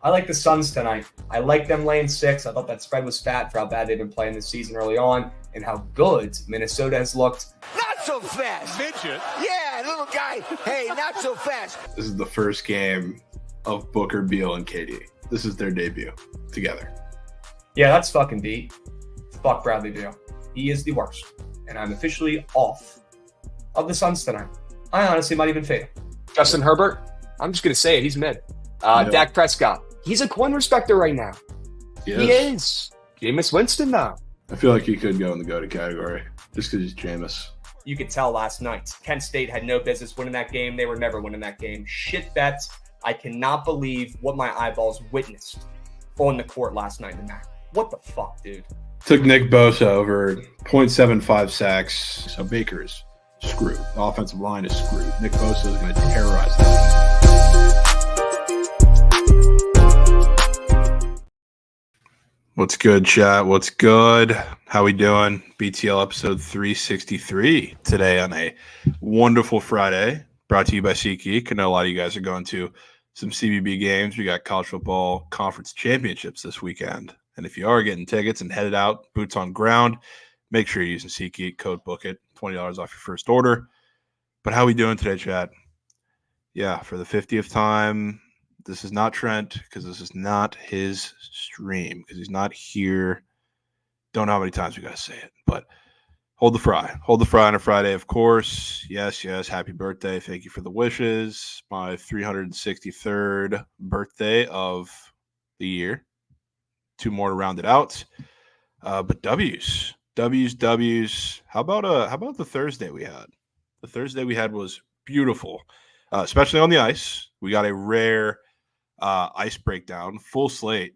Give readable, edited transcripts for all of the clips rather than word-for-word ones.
I like the Suns tonight. I like them laying 6. I thought that spread was fat for how bad they've been playing this season early on and how good Minnesota has looked. Not so fast. Midget. Yeah, little guy. Hey, not so fast. This is the first game of Booker, Beal, and KD. This is their debut together. Yeah, that's fucking deep. Fuck Bradley Beal. He is the worst. And I'm officially off of the Suns tonight. I honestly might even fade him. Justin Herbert, I'm just going to say it. He's mid. Dak Prescott, he's a coin respecter right now. Yes. He is. Jameis Winston now. I feel like he could go in the GOAT category just because he's Jameis. You could tell last night. Kent State had no business winning that game. They were never winning that game. Shit bets. I cannot believe what my eyeballs witnessed on the court last night in that. What the fuck, dude? Took Nick Bosa over 0.75 sacks. So Baker is screwed. The offensive line is screwed. Nick Bosa is going to terrorize them. What's good, chat? What's good? How we doing? BTL episode 363 today on a wonderful Friday, brought to you by SeatGeek. I know a lot of you guys are going to some CBB games. We got college football conference championships this weekend. And if you are getting tickets and headed out, boots on ground, make sure you're using SeatGeek, code BOOKIT, $20 off your first order. But how we doing today, chat? Yeah, for the 50th time, this is not Trent because this is not his stream because he's not here. Don't know how many times we got to say it, but hold the fry. Hold the fry on a Friday, of course. Yes. Happy birthday. Thank you for the wishes. My 363rd birthday of the year. 2 more to round it out. But W's. How about the Thursday we had? The Thursday we had was beautiful, especially on the ice. We got a rare ice breakdown, full slate.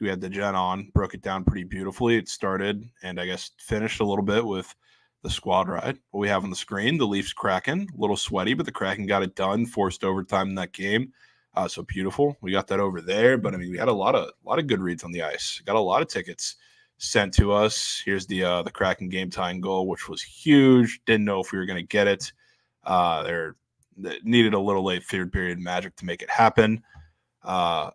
We had the Jen on, broke it down pretty beautifully. It started and I guess finished a little bit with the squad ride. What we have on the screen, the Leafs Kraken, a little sweaty, but the Kraken got it done, forced overtime in that game. So beautiful. We got that over there, but I mean, we had a lot of good reads on the ice. Got a lot of tickets sent to us. Here's the Kraken game tying goal, which was huge. Didn't know if we were going to get it. They needed a little late third period magic to make it happen. So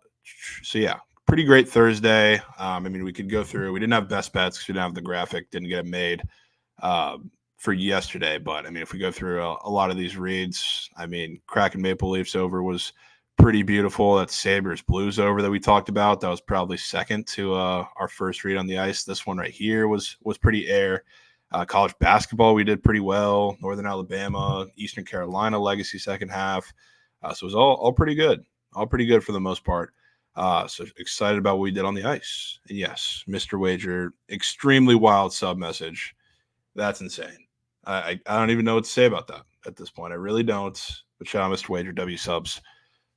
yeah, pretty great Thursday. I mean, we could go through. We didn't have best bets because we didn't have the graphic. Didn't get it made for yesterday. But I mean, if we go through a lot of these reads, I mean, Kraken Maple Leafs over was pretty beautiful. That Sabres Blues over that we talked about, that was probably second to our first read on the ice. This one right here was pretty air. College basketball, we did pretty well. Northern Alabama, Eastern Carolina legacy second half. So it was all pretty good. All pretty good for the most part. So excited about what we did on the ice. And yes, Mr. Wager, extremely wild sub message. That's insane. I don't even know what to say about that at this point. I really don't. But shout out Mr. Wager, W subs.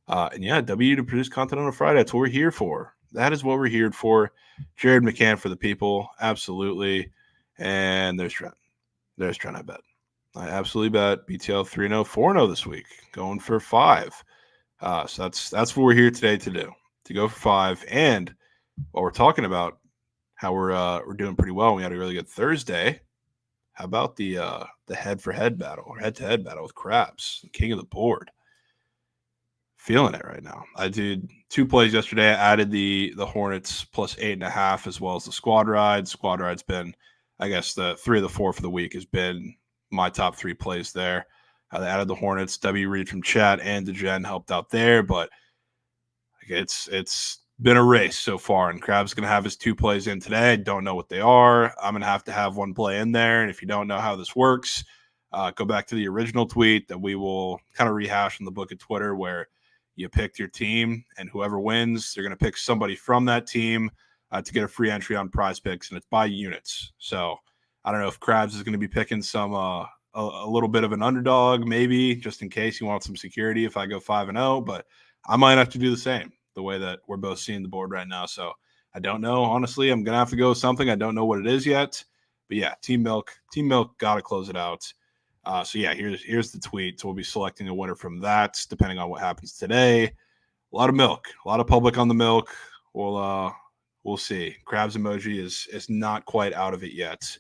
And yeah, W to produce content on a Friday. That's what we're here for. That is what we're here for. Jared McCann for the people. Absolutely. And there's Trent. There's Trent, I bet. I absolutely bet BTL 3-0, 4-0 this week. Going for 5. So that's what we're here today to do. To go for 5. And while we're talking about how we're doing pretty well, we had a really good Thursday. How about the head-for-head battle or head-to-head battle with Krabs, king of the board? Feeling it right now. I did 2 plays yesterday. I added the Hornets plus 8.5 as well as the squad ride. Squad ride's been, I guess, the 3 of the 4 for the week has been my top 3 plays there. I added the Hornets. W Reed from chat and DeGen helped out there, but it's been a race so far, and Krab's going to have his 2 plays in today. I don't know what they are. I'm going to have 1 play in there, and if you don't know how this works, go back to the original tweet that we will kind of rehash in the book of Twitter where you picked your team, and whoever wins, they're going to pick somebody from that team to get a free entry on Prize Picks, and it's by units. So I don't know if Krabs is going to be picking some a little bit of an underdog, maybe just in case you want some security if I go 5-0, but I might have to do the same the way that we're both seeing the board right now. So I don't know. Honestly, I'm going to have to go with something. I don't know what it is yet, but yeah, Team Milk got to close it out. So yeah, here's the tweet. So we'll be selecting a winner from that, depending on what happens today. A lot of milk, a lot of public on the milk. We'll see. Krabs emoji is not quite out of it yet.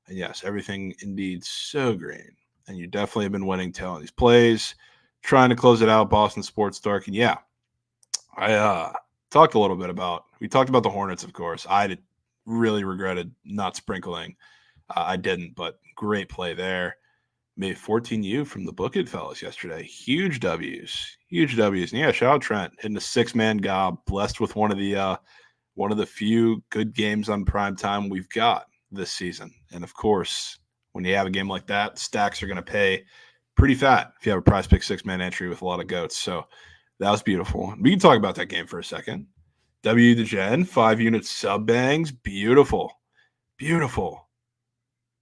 And yes, everything indeed so green. And you definitely have been winning telling these plays, trying to close it out. Boston Sports Dark, and yeah, I talked a little bit about. We talked about the Hornets, of course. I really regretted not sprinkling. I didn't, but great play there. Made 14U from the Book It fellas yesterday. Huge W's. And yeah, shout out Trent hitting a 6-man gob, blessed with one of the few good games on primetime we've got this season. And of course, when you have a game like that, stacks are going to pay pretty fat if you have a Prize Pick 6-man entry with a lot of goats. So that was beautiful. We can talk about that game for a second. W to Gen, 5-unit sub bangs. Beautiful.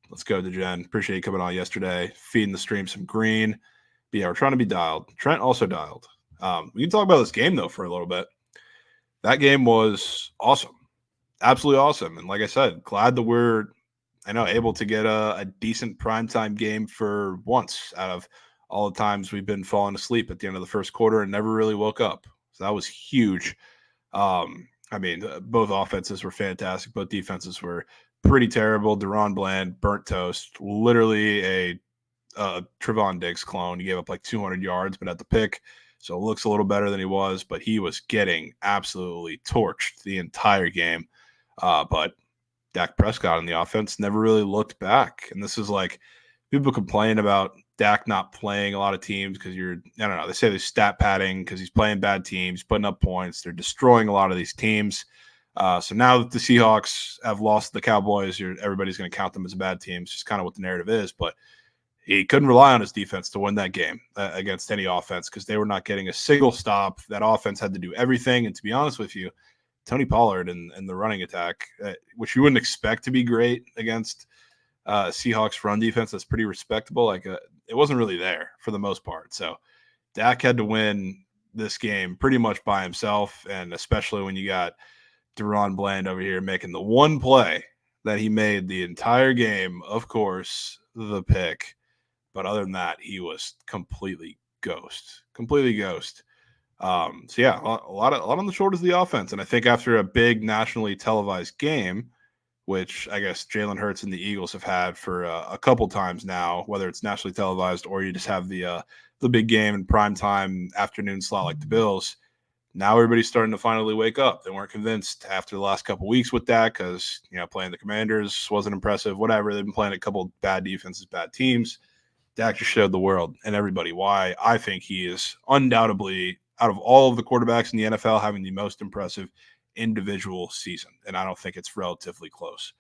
Let's go to Jen. Appreciate you coming on yesterday, feeding the stream some green. But yeah, we're trying to be dialed. Trent also dialed. We can talk about this game, though, for a little bit. That game was awesome. Absolutely awesome. And like I said, glad that we're, able to get a decent primetime game for once out of all the times we've been falling asleep at the end of the first quarter and never really woke up. So that was huge. Both offenses were fantastic. Both defenses were pretty terrible. Deron Bland, burnt toast, literally a Trevon Diggs clone. He gave up like 200 yards, but at the pick, so it looks a little better than he was, but he was getting absolutely torched the entire game. But Dak Prescott in the offense never really looked back. And this is like people complain about Dak not playing a lot of teams because they say they're stat padding because he's playing bad teams, putting up points. They're destroying a lot of these teams. So now that the Seahawks have lost the Cowboys, everybody's going to count them as a bad team. It's just kind of what the narrative is. But he couldn't rely on his defense to win that game against any offense because they were not getting a single stop. That offense had to do everything. And to be honest with you, Tony Pollard and the running attack, which you wouldn't expect to be great against Seahawks run defense, that's pretty respectable. It wasn't really there for the most part. So Dak had to win this game pretty much by himself, and especially when you got Deron Bland over here making the one play that he made the entire game, of course, the pick. But other than that, he was completely ghost. So yeah, a lot on the shoulders of the offense. And I think after a big nationally televised game, which I guess Jalen Hurts and the Eagles have had for a couple times now, whether it's nationally televised or you just have the big game in primetime afternoon slot like the Bills, now everybody's starting to finally wake up. They weren't convinced after the last couple weeks with that because, playing the Commanders wasn't impressive, whatever. They've been playing a couple bad defenses, bad teams. Dak just showed the world and everybody why I think he is undoubtedly, out of all of the quarterbacks in the NFL, having the most impressive individual season. And I don't think it's relatively close.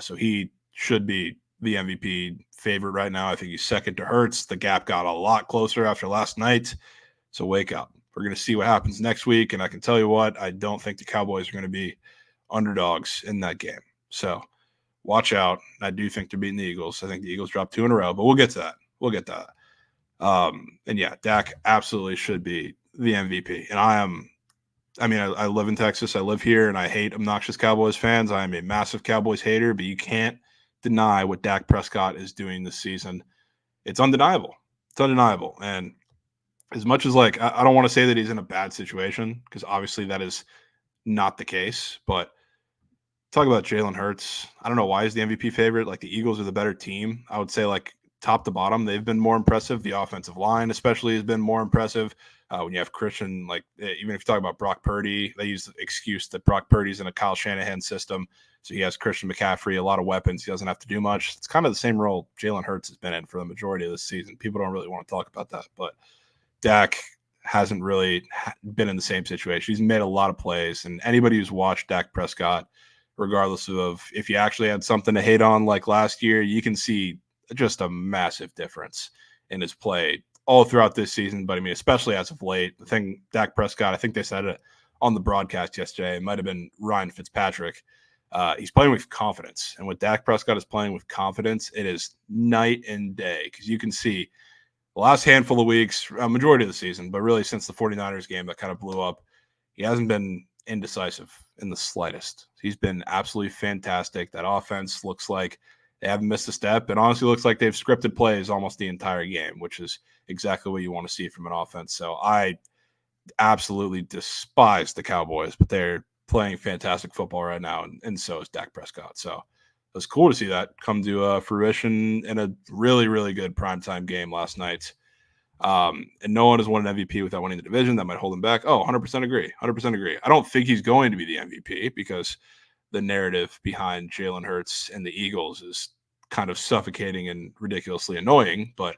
So he should be the MVP favorite right now. I think he's second to Hurts. The gap got a lot closer after last night. So wake up. We're going to see what happens next week. And I can tell you what, I don't think the Cowboys are going to be underdogs in that game. So watch out. I do think they're beating the Eagles. I think the Eagles dropped 2 in a row, but we'll get to that. And yeah, Dak absolutely should be the MVP. And I live in Texas. I live here, and I hate obnoxious Cowboys fans. I am a massive Cowboys hater, but you can't deny what Dak Prescott is doing this season. It's undeniable. And as much as I don't want to say that he's in a bad situation, because obviously that is not the case, but talk about Jalen Hurts. I don't know why he's the MVP favorite. Like, the Eagles are the better team. I would say, like, top to bottom, they've been more impressive. The offensive line especially has been more impressive. When you have Christian, like, even if you talk about Brock Purdy, they use the excuse that Brock Purdy's in a Kyle Shanahan system. So he has Christian McCaffrey, a lot of weapons. He doesn't have to do much. It's kind of the same role Jalen Hurts has been in for the majority of this season. People don't really want to talk about that, but Dak hasn't really been in the same situation. He's made a lot of plays, and anybody who's watched Dak Prescott, regardless of if you actually had something to hate on like last year, you can see just a massive difference in his play all throughout this season. But I mean, especially as of late, the thing Dak Prescott, I think they said it on the broadcast yesterday, it might have been Ryan Fitzpatrick. He's playing with confidence. And when Dak Prescott is playing with confidence, it is night and day, because you can see the last handful of weeks, a majority of the season, but really since the 49ers game that kind of blew up, he hasn't been indecisive in the slightest. He's been absolutely fantastic. That offense looks like they haven't missed a step. It honestly looks like they've scripted plays almost the entire game, which is exactly what you want to see from an offense. So I absolutely despise the Cowboys, but they're playing fantastic football right now, and so is Dak Prescott. So it was cool to see that come to fruition in a really, really good primetime game last night. And no one has won an MVP without winning the division. That might hold him back. 100% agree. 100% agree. I don't think he's going to be the MVP, because the narrative behind Jalen Hurts and the Eagles is kind of suffocating and ridiculously annoying, but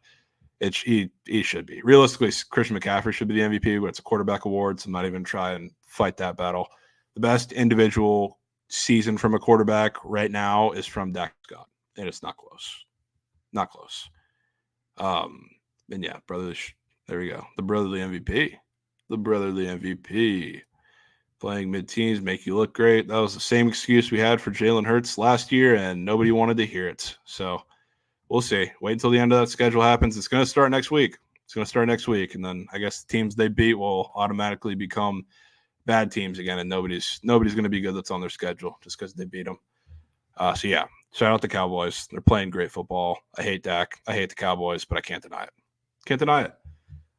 he should be. Realistically, Christian McCaffrey should be the MVP, but it's a quarterback award, so I'm not even trying to fight that battle. The best individual season from a quarterback right now is from Dak Prescott, and it's not close. Not close. And yeah, there we go. The brotherly MVP. The brotherly MVP. Playing mid-teens make you look great. That was the same excuse we had for Jalen Hurts last year, and nobody wanted to hear it. So we'll see. Wait until the end of that schedule happens. It's going to start next week. And then I guess the teams they beat will automatically become bad teams again, and nobody's going to be good that's on their schedule just because they beat them. So yeah, shout out the Cowboys. They're playing great football. I hate Dak. I hate the Cowboys, but I can't deny it.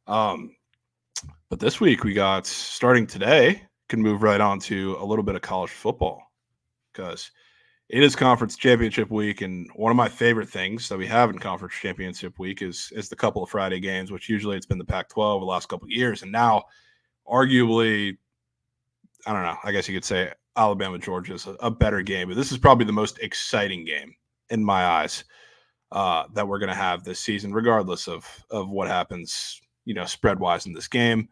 But this week we got, starting today, can move right on to a little bit of college football, because it is conference championship week, and one of my favorite things that we have in conference championship week is the couple of Friday games, which usually it's been the Pac-12 the last couple of years, and now arguably, I don't know, I guess you could say Alabama Georgia is a better game, but this is probably the most exciting game in my eyes that we're going to have this season, regardless of what happens, spread wise in this game.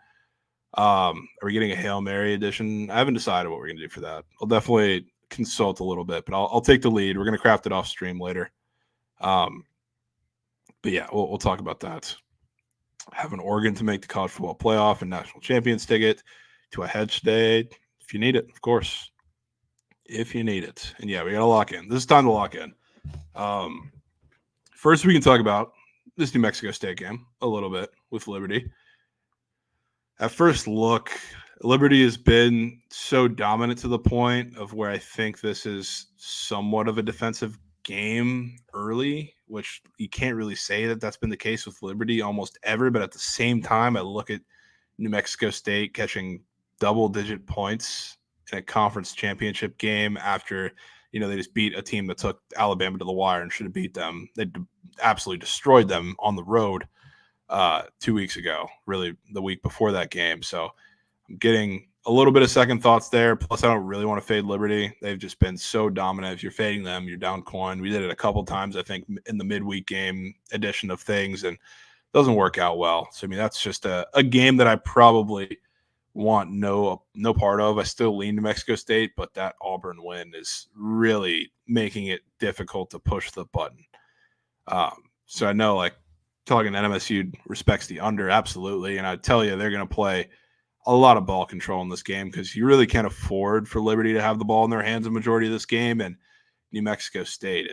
Are we getting a Hail Mary edition? I haven't decided what we're going to do for that. I'll definitely consult a little bit, but I'll take the lead. We're going to craft it off stream later. But yeah, we'll talk about that. Having Oregon to make the college football playoff and national champions ticket to a head state if you need it, of course. If you need it. And yeah, we got to lock in. This is time to lock in. First, we can talk about this New Mexico State game a little bit with Liberty. At first look, Liberty has been so dominant to the point of where I think this is somewhat of a defensive game early, which you can't really say that that's been the case with Liberty almost ever. But at the same time, I look at New Mexico State catching double-digit points in a conference championship game after, they just beat a team that took Alabama to the wire and should have beat them. They absolutely destroyed them on the road 2 weeks ago, really the week before that game. So I'm getting a little bit of second thoughts there. Plus, I don't really want to fade Liberty. They've just been so dominant. If you're fading them, you're down coin. We did it a couple times, I think, in the midweek game edition of things, and it doesn't work out well. So, that's just a game that I probably want no part of. I still lean to Mexico State, but that Auburn win is really making it difficult to push the button. So I know, talking NMSU respects the under, absolutely, and I tell you they're going to play a lot of ball control in this game because you really can't afford for Liberty to have the ball in their hands the majority of this game. And New Mexico State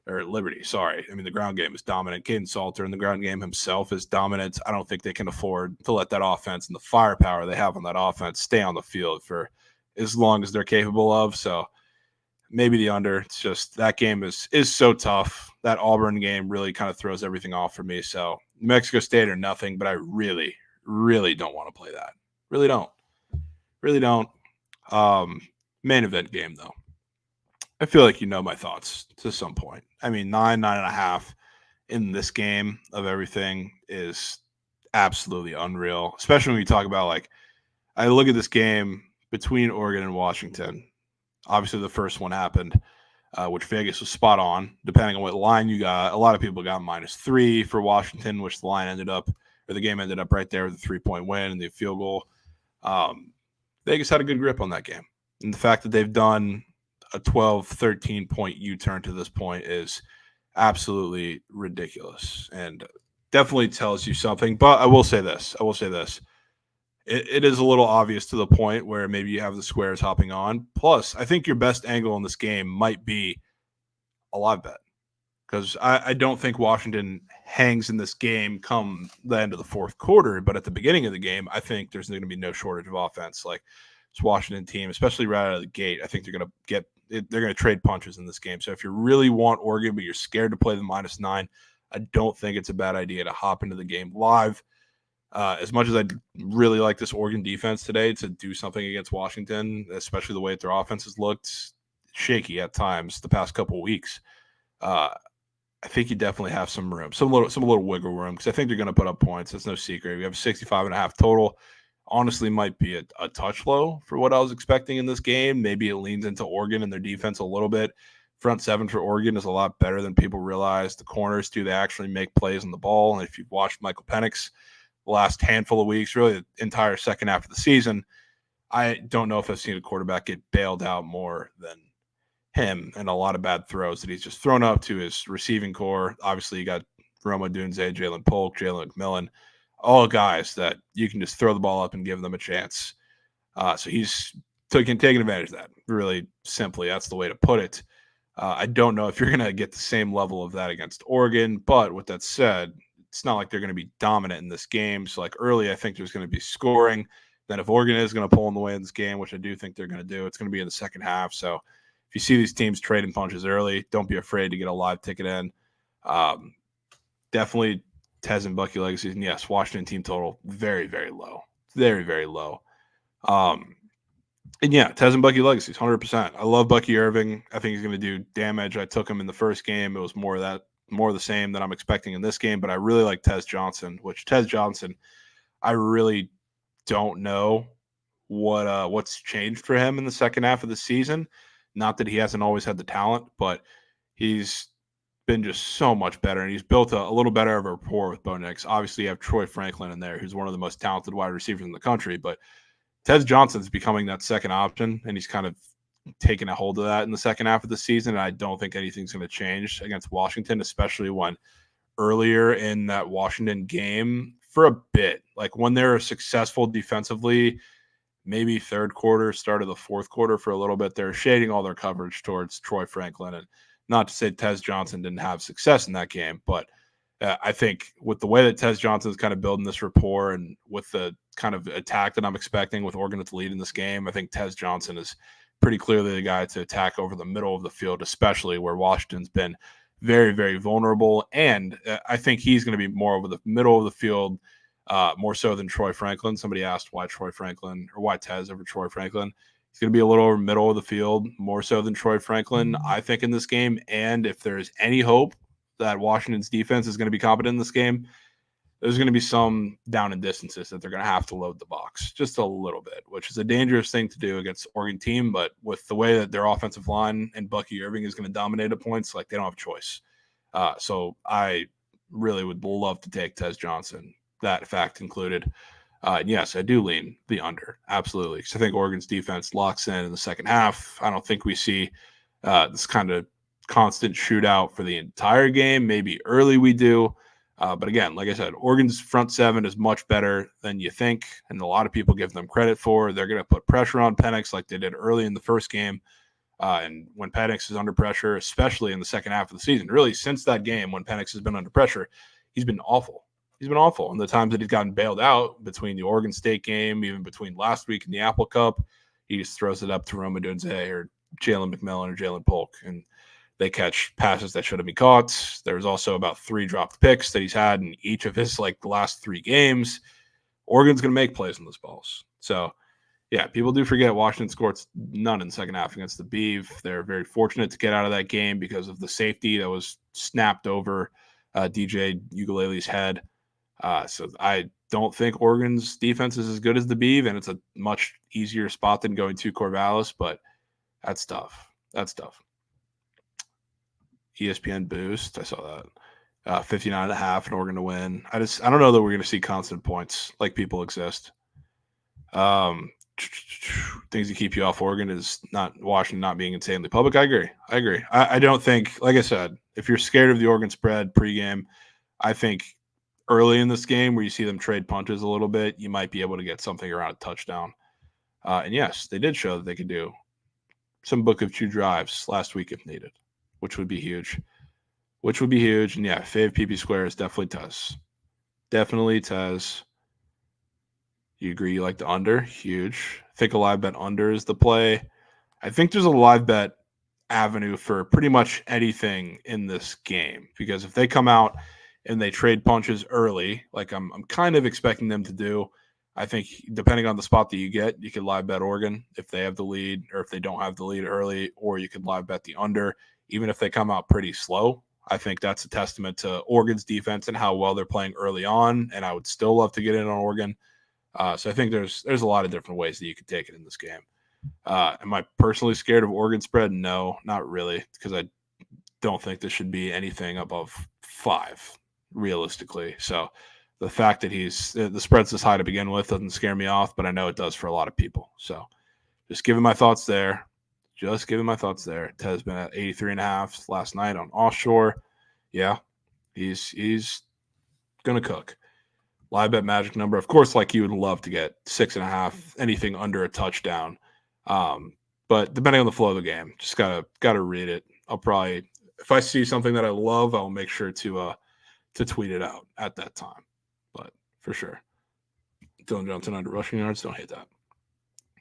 or Liberty, sorry. I mean, the ground game is dominant. Caden Salter in the ground game himself is dominant. I don't think they can afford to let that offense and the firepower they have on that offense stay on the field for as long as they're capable of. So maybe the under. It's just that game is so tough. That Auburn game really kind of throws everything off for me. So New Mexico State or nothing, but I really, really don't want to play that. Really don't. Really don't. Main event game, though. I feel like you know my thoughts to some point. I mean, 9.5 in this game of everything is absolutely unreal, especially when you talk about, like, I look at this game between Oregon and Washington. Obviously, the first one happened, which Vegas was spot on. Depending on what line you got, a lot of people got -3 for Washington, which the game ended up right there with a 3-point win and the field goal. Vegas had a good grip on that game. And the fact that they've done a 12, 13-point U-turn to this point is absolutely ridiculous and definitely tells you something. But I will say this. It is a little obvious to the point where maybe you have the squares hopping on. Plus, I think your best angle in this game might be a live bet because I don't think Washington hangs in this game come the end of the fourth quarter. But at the beginning of the game, I think there's going to be no shortage of offense. Like this Washington team, especially right out of the gate, I think they're going to trade punches in this game. So if you really want Oregon, but you're scared to play the -9, I don't think it's a bad idea to hop into the game live. As much as I really like this Oregon defense today to do something against Washington, especially the way that their offense has looked shaky at times the past couple of weeks, I think you definitely have some room, some little wiggle room because I think they're going to put up points. That's no secret. We have a 65.5 total. Honestly, might be a touch low for what I was expecting in this game. Maybe it leans into Oregon and their defense a little bit. Front seven for Oregon is a lot better than people realize. The corners, too, they actually make plays on the ball. And if you've watched Michael Penix the last handful of weeks, really the entire second half of the season, I don't know if I've seen a quarterback get bailed out more than him and a lot of bad throws that he's just thrown up to his receiving core. Obviously, you got Rome Odunze, Jalen Polk, Jalen McMillan, all guys that you can just throw the ball up and give them a chance. So he's taking advantage of that, really simply. That's the way to put it. I don't know if you're going to get the same level of that against Oregon, but with that said, it's not like they're going to be dominant in this game. So like early, I think there's going to be scoring. Then if Oregon is going to pull in the way in this game, which I do think they're going to do, it's going to be in the second half. So if you see these teams trading punches early, don't be afraid to get a live ticket in. Definitely Tez and Bucky Legacy. And yes, Washington team total, very, very low. Very, very low. And yeah, Tez and Bucky Legacies, 100%. I love Bucky Irving. I think he's going to do damage. I took him in the first game. It was more of the same that I'm expecting in this game. But I really like Tez Johnson, I really don't know what's changed for him in the second half of the season. Not that he hasn't always had the talent, but he's been just so much better, and he's built a little better of a rapport with Bo Nix. Obviously, you have Troy Franklin in there, who's one of the most talented wide receivers in the country, but Tez Johnson's becoming that second option, and he's kind of taking a hold of that in the second half of the season, and I don't think anything's going to change against Washington, especially when earlier in that Washington game for a bit, like when they're successful defensively, maybe third quarter, start of the fourth quarter for a little bit, they're shading all their coverage towards Troy Franklin. And not to say Tez Johnson didn't have success in that game, but I think with the way that Tez Johnson is kind of building this rapport and with the kind of attack that I'm expecting with Oregon at the lead in this game, I think Tez Johnson is pretty clearly the guy to attack over the middle of the field, especially where Washington's been very, very vulnerable. And I think he's going to be more over the middle of the field, more so than Troy Franklin. Somebody asked why Tez over Troy Franklin. He's going to be a little over middle of the field, more so than Troy Franklin, I think, in this game. And if there's any hope that Washington's defense is going to be competent in this game, there's going to be some down and distances that they're going to have to load the box just a little bit, which is a dangerous thing to do against Oregon team. But with the way that their offensive line and Bucky Irving is going to dominate at points, like they don't have a choice. So I really would love to take Tez Johnson, that fact included. Yes, I do lean the under, absolutely. Because I think Oregon's defense locks in the second half. I don't think we see this kind of constant shootout for the entire game. Maybe early we do, But again, like I said, Oregon's front seven is much better than you think, and a lot of people give them credit for. They're going to put pressure on Penix like they did early in the first game. And when Penix is under pressure, especially in the second half of the season, really since that game when Penix has been under pressure, he's been awful. He's been awful. And the times that he's gotten bailed out between the Oregon State game, even between last week and the Apple Cup, he just throws it up to Rome Odunze or Jalen McMillan or Jalen Polk, and they catch passes that should have been caught. There's also about 3 dropped picks that he's had in each of his the last 3 games. Oregon's going to make plays on those balls. So, yeah, people do forget Washington scored none in the second half against the Beeve. They're very fortunate to get out of that game because of the safety that was snapped over DJ Ukulele's head. So I don't think Oregon's defense is as good as the Beeve, and it's a much easier spot than going to Corvallis, but that's tough. That's tough. ESPN boost. I saw that. 59.5 in Oregon to win. I don't know that we're going to see constant points like people exist. Things to keep you off Oregon is not Washington not being insanely public. I agree. I don't think, like I said, if you're scared of the Oregon spread pregame, I think early in this game where you see them trade punches a little bit, you might be able to get something around a touchdown. And yes, they did show that they could do some book of 2 drives last week if needed, which would be huge. And yeah, Fave PP Square is definitely Tez. Definitely Tez. You agree you like the under? Huge. I think a live bet under is the play. I think there's a live bet avenue for pretty much anything in this game because if they come out and they trade punches early, like I'm kind of expecting them to do, I think depending on the spot that you get, you could live bet Oregon if they have the lead or if they don't have the lead early, or you could live bet the under, even if they come out pretty slow. I think that's a testament to Oregon's defense and how well they're playing early on, and I would still love to get in on Oregon. So I think there's a lot of different ways that you could take it in this game. Am I personally scared of Oregon spread? No, not really, because I don't think this should be anything above 5 realistically. So the fact that the spread's this high to begin with doesn't scare me off, but I know it does for a lot of people. So just giving my thoughts there. Tez been at 83.5 last night on offshore. Yeah, he's gonna cook. Live bet magic number, of course, like you would love to get 6.5, anything under a touchdown. But depending on the flow of the game, just gotta read it. I'll probably, if I see something that I love, I'll make sure to tweet it out at that time. But for sure, Dylan Johnson under rushing yards, don't hate that.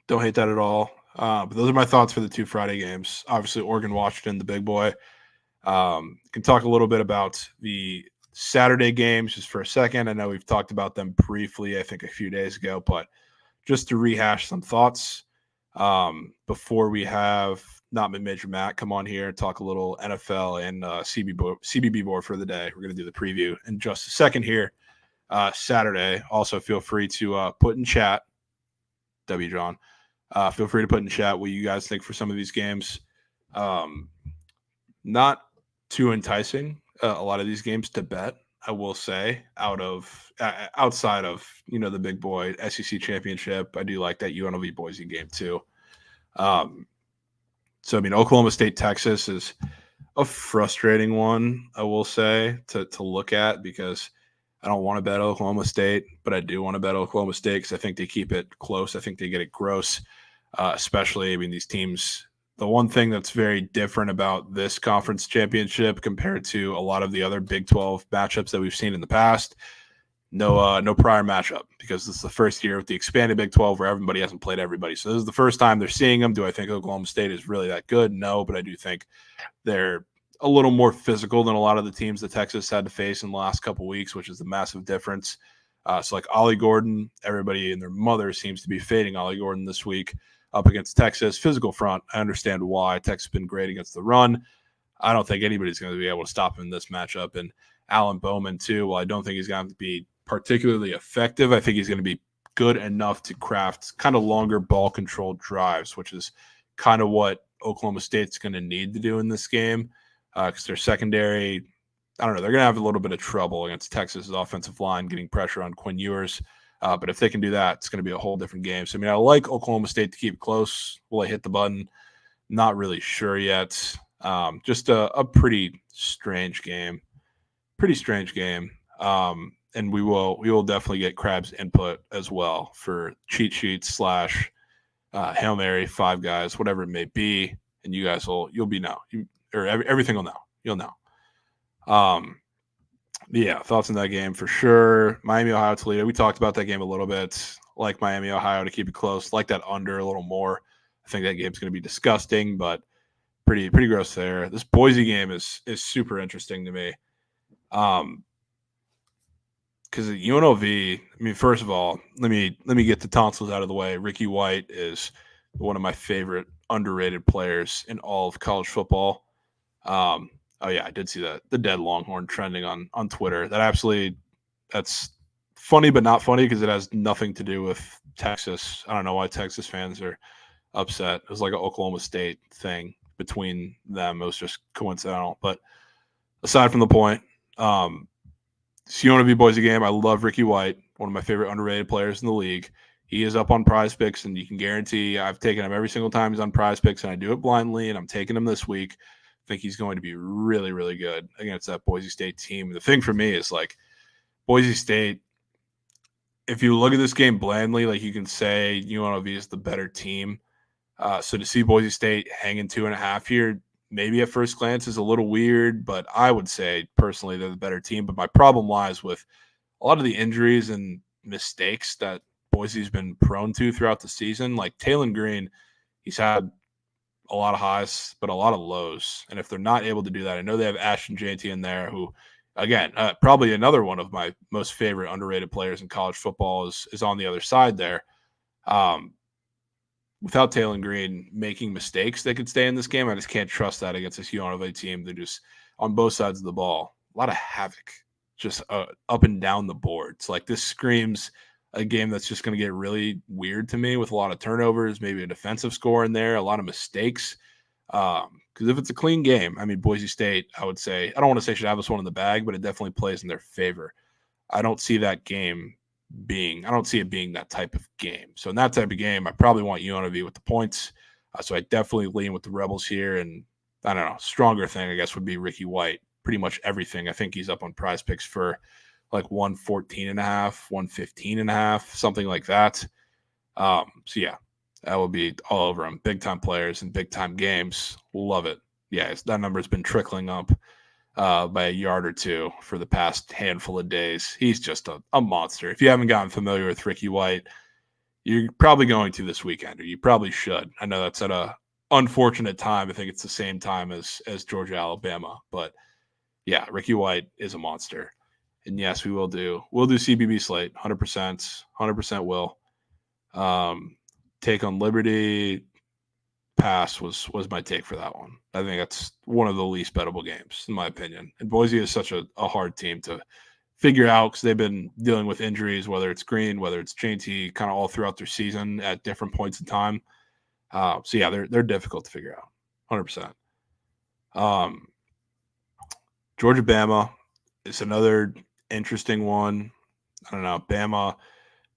Don't hate that at all. But those are my thoughts for the 2 Friday games. Obviously, Oregon, Washington, the big boy. Can talk a little bit about the Saturday games just for a second. I know we've talked about them briefly, I think a few days ago, but just to rehash some thoughts before we have not mid-major Matt come on here and talk a little NFL and CBB board for the day. We're going to do the preview in just a second here. Saturday, also feel free to put in chat, W. John. Feel free to put in chat what you guys think for some of these games. Not too enticing. A lot of these games to bet, I will say, outside of the big boy SEC championship. I do like that UNLV Boise game too. So I mean, Oklahoma State Texas is a frustrating one, I will say, to look at because I don't want to bet Oklahoma State, but I do want to bet Oklahoma State because I think they keep it close. I think they get it gross, especially. I mean, these teams. The one thing that's very different about this conference championship compared to a lot of the other Big 12 matchups that we've seen in the past, no prior matchup because this is the first year with the expanded Big 12 where everybody hasn't played everybody. So this is the first time they're seeing them. Do I think Oklahoma State is really that good? No, but I do think they're a little more physical than a lot of the teams that Texas had to face in the last couple of weeks, which is the massive difference. So like Ollie Gordon, everybody and their mother seems to be fading Ollie Gordon this week. Up against Texas, physical front. I understand why. Texas has been great against the run. I don't think anybody's going to be able to stop him in this matchup. And Alan Bowman, too, while I don't think he's going to be particularly effective, I think he's going to be good enough to craft kind of longer ball-controlled drives, which is kind of what Oklahoma State's going to need to do in this game because their secondary, I don't know, they're going to have a little bit of trouble against Texas's offensive line getting pressure on Quinn Ewers. But if they can do that, it's going to be a whole different game. So, I mean, I like Oklahoma State to keep it close. Will I hit the button? Not really sure yet. Just a pretty strange game. And we will definitely get Crab's input as well for cheat sheets / Hail Mary, Five Guys, whatever it may be. And you guys you'll be now. Everything will know. You'll know. Yeah, thoughts on that game for sure. Miami, Ohio, Toledo. We talked about that game a little bit. Like Miami, Ohio to keep it close. Like that under a little more. I think that game's going to be disgusting, but pretty gross there. This Boise game is super interesting to me. Because at UNLV, I mean, first of all, let me get the tonsils out of the way. Ricky White is one of my favorite underrated players in all of college football. Oh yeah, I did see that the dead Longhorn trending on Twitter. That's funny, but not funny because it has nothing to do with Texas. I don't know why Texas fans are upset. It was like an Oklahoma State thing between them. It was just coincidental. But aside from the point, UNLV Boise game. I love Ricky White, one of my favorite underrated players in the league. He is up on Prize Picks, and you can guarantee I've taken him every single time he's on Prize Picks, and I do it blindly, and I'm taking him this week. I think he's going to be really, really good against that Boise State team. The thing for me is, like, Boise State, if you look at this game blandly, like, you can say UNLV is the better team. So to see Boise State hanging 2.5 here, maybe at first glance is a little weird, but I would say personally they're the better team. But my problem lies with a lot of the injuries and mistakes that Boise's been prone to throughout the season. Like Taylon Green, he's had a lot of highs, but a lot of lows. And if they're not able to do that, I know they have Ashton Jeanty in there who, again, probably another one of my most favorite underrated players in college football is on the other side there. Without Taylon Green making mistakes, they could stay in this game. I just can't trust that against this UNLV team. They're just on both sides of the ball. A lot of havoc just up and down the boards. Like this screams a game that's just going to get really weird to me with a lot of turnovers, maybe a defensive score in there, a lot of mistakes. Because if it's a clean game, I mean, Boise State, I would say, I don't want to say should have this one in the bag, but it definitely plays in their favor. I don't see that game I don't see it being that type of game. So in that type of game, I probably want UNLV with the points. So I definitely lean with the Rebels here. And I don't know, stronger thing, I guess, would be Ricky White. Pretty much everything. I think he's up on Prize Picks for like 114.5, 115.5, something like that. So yeah, that will be all over him. Big time players and big time games. Love it. Yeah, that number's been trickling up by a yard or two for the past handful of days. He's just a monster. If you haven't gotten familiar with Ricky White, you're probably going to this weekend, or you probably should. I know that's at a unfortunate time. I think it's the same time as Georgia, Alabama. But yeah, Ricky White is a monster. And yes, we'll do CBB slate, 100% will. Take on Liberty, pass was my take for that one. I think that's one of the least bettable games, in my opinion. And Boise is such a hard team to figure out because they've been dealing with injuries, whether it's Green, whether it's Jeanty, kind of all throughout their season at different points in time. So yeah, they're difficult to figure out, 100%. Georgia Bama is another interesting one. I don't know, Bama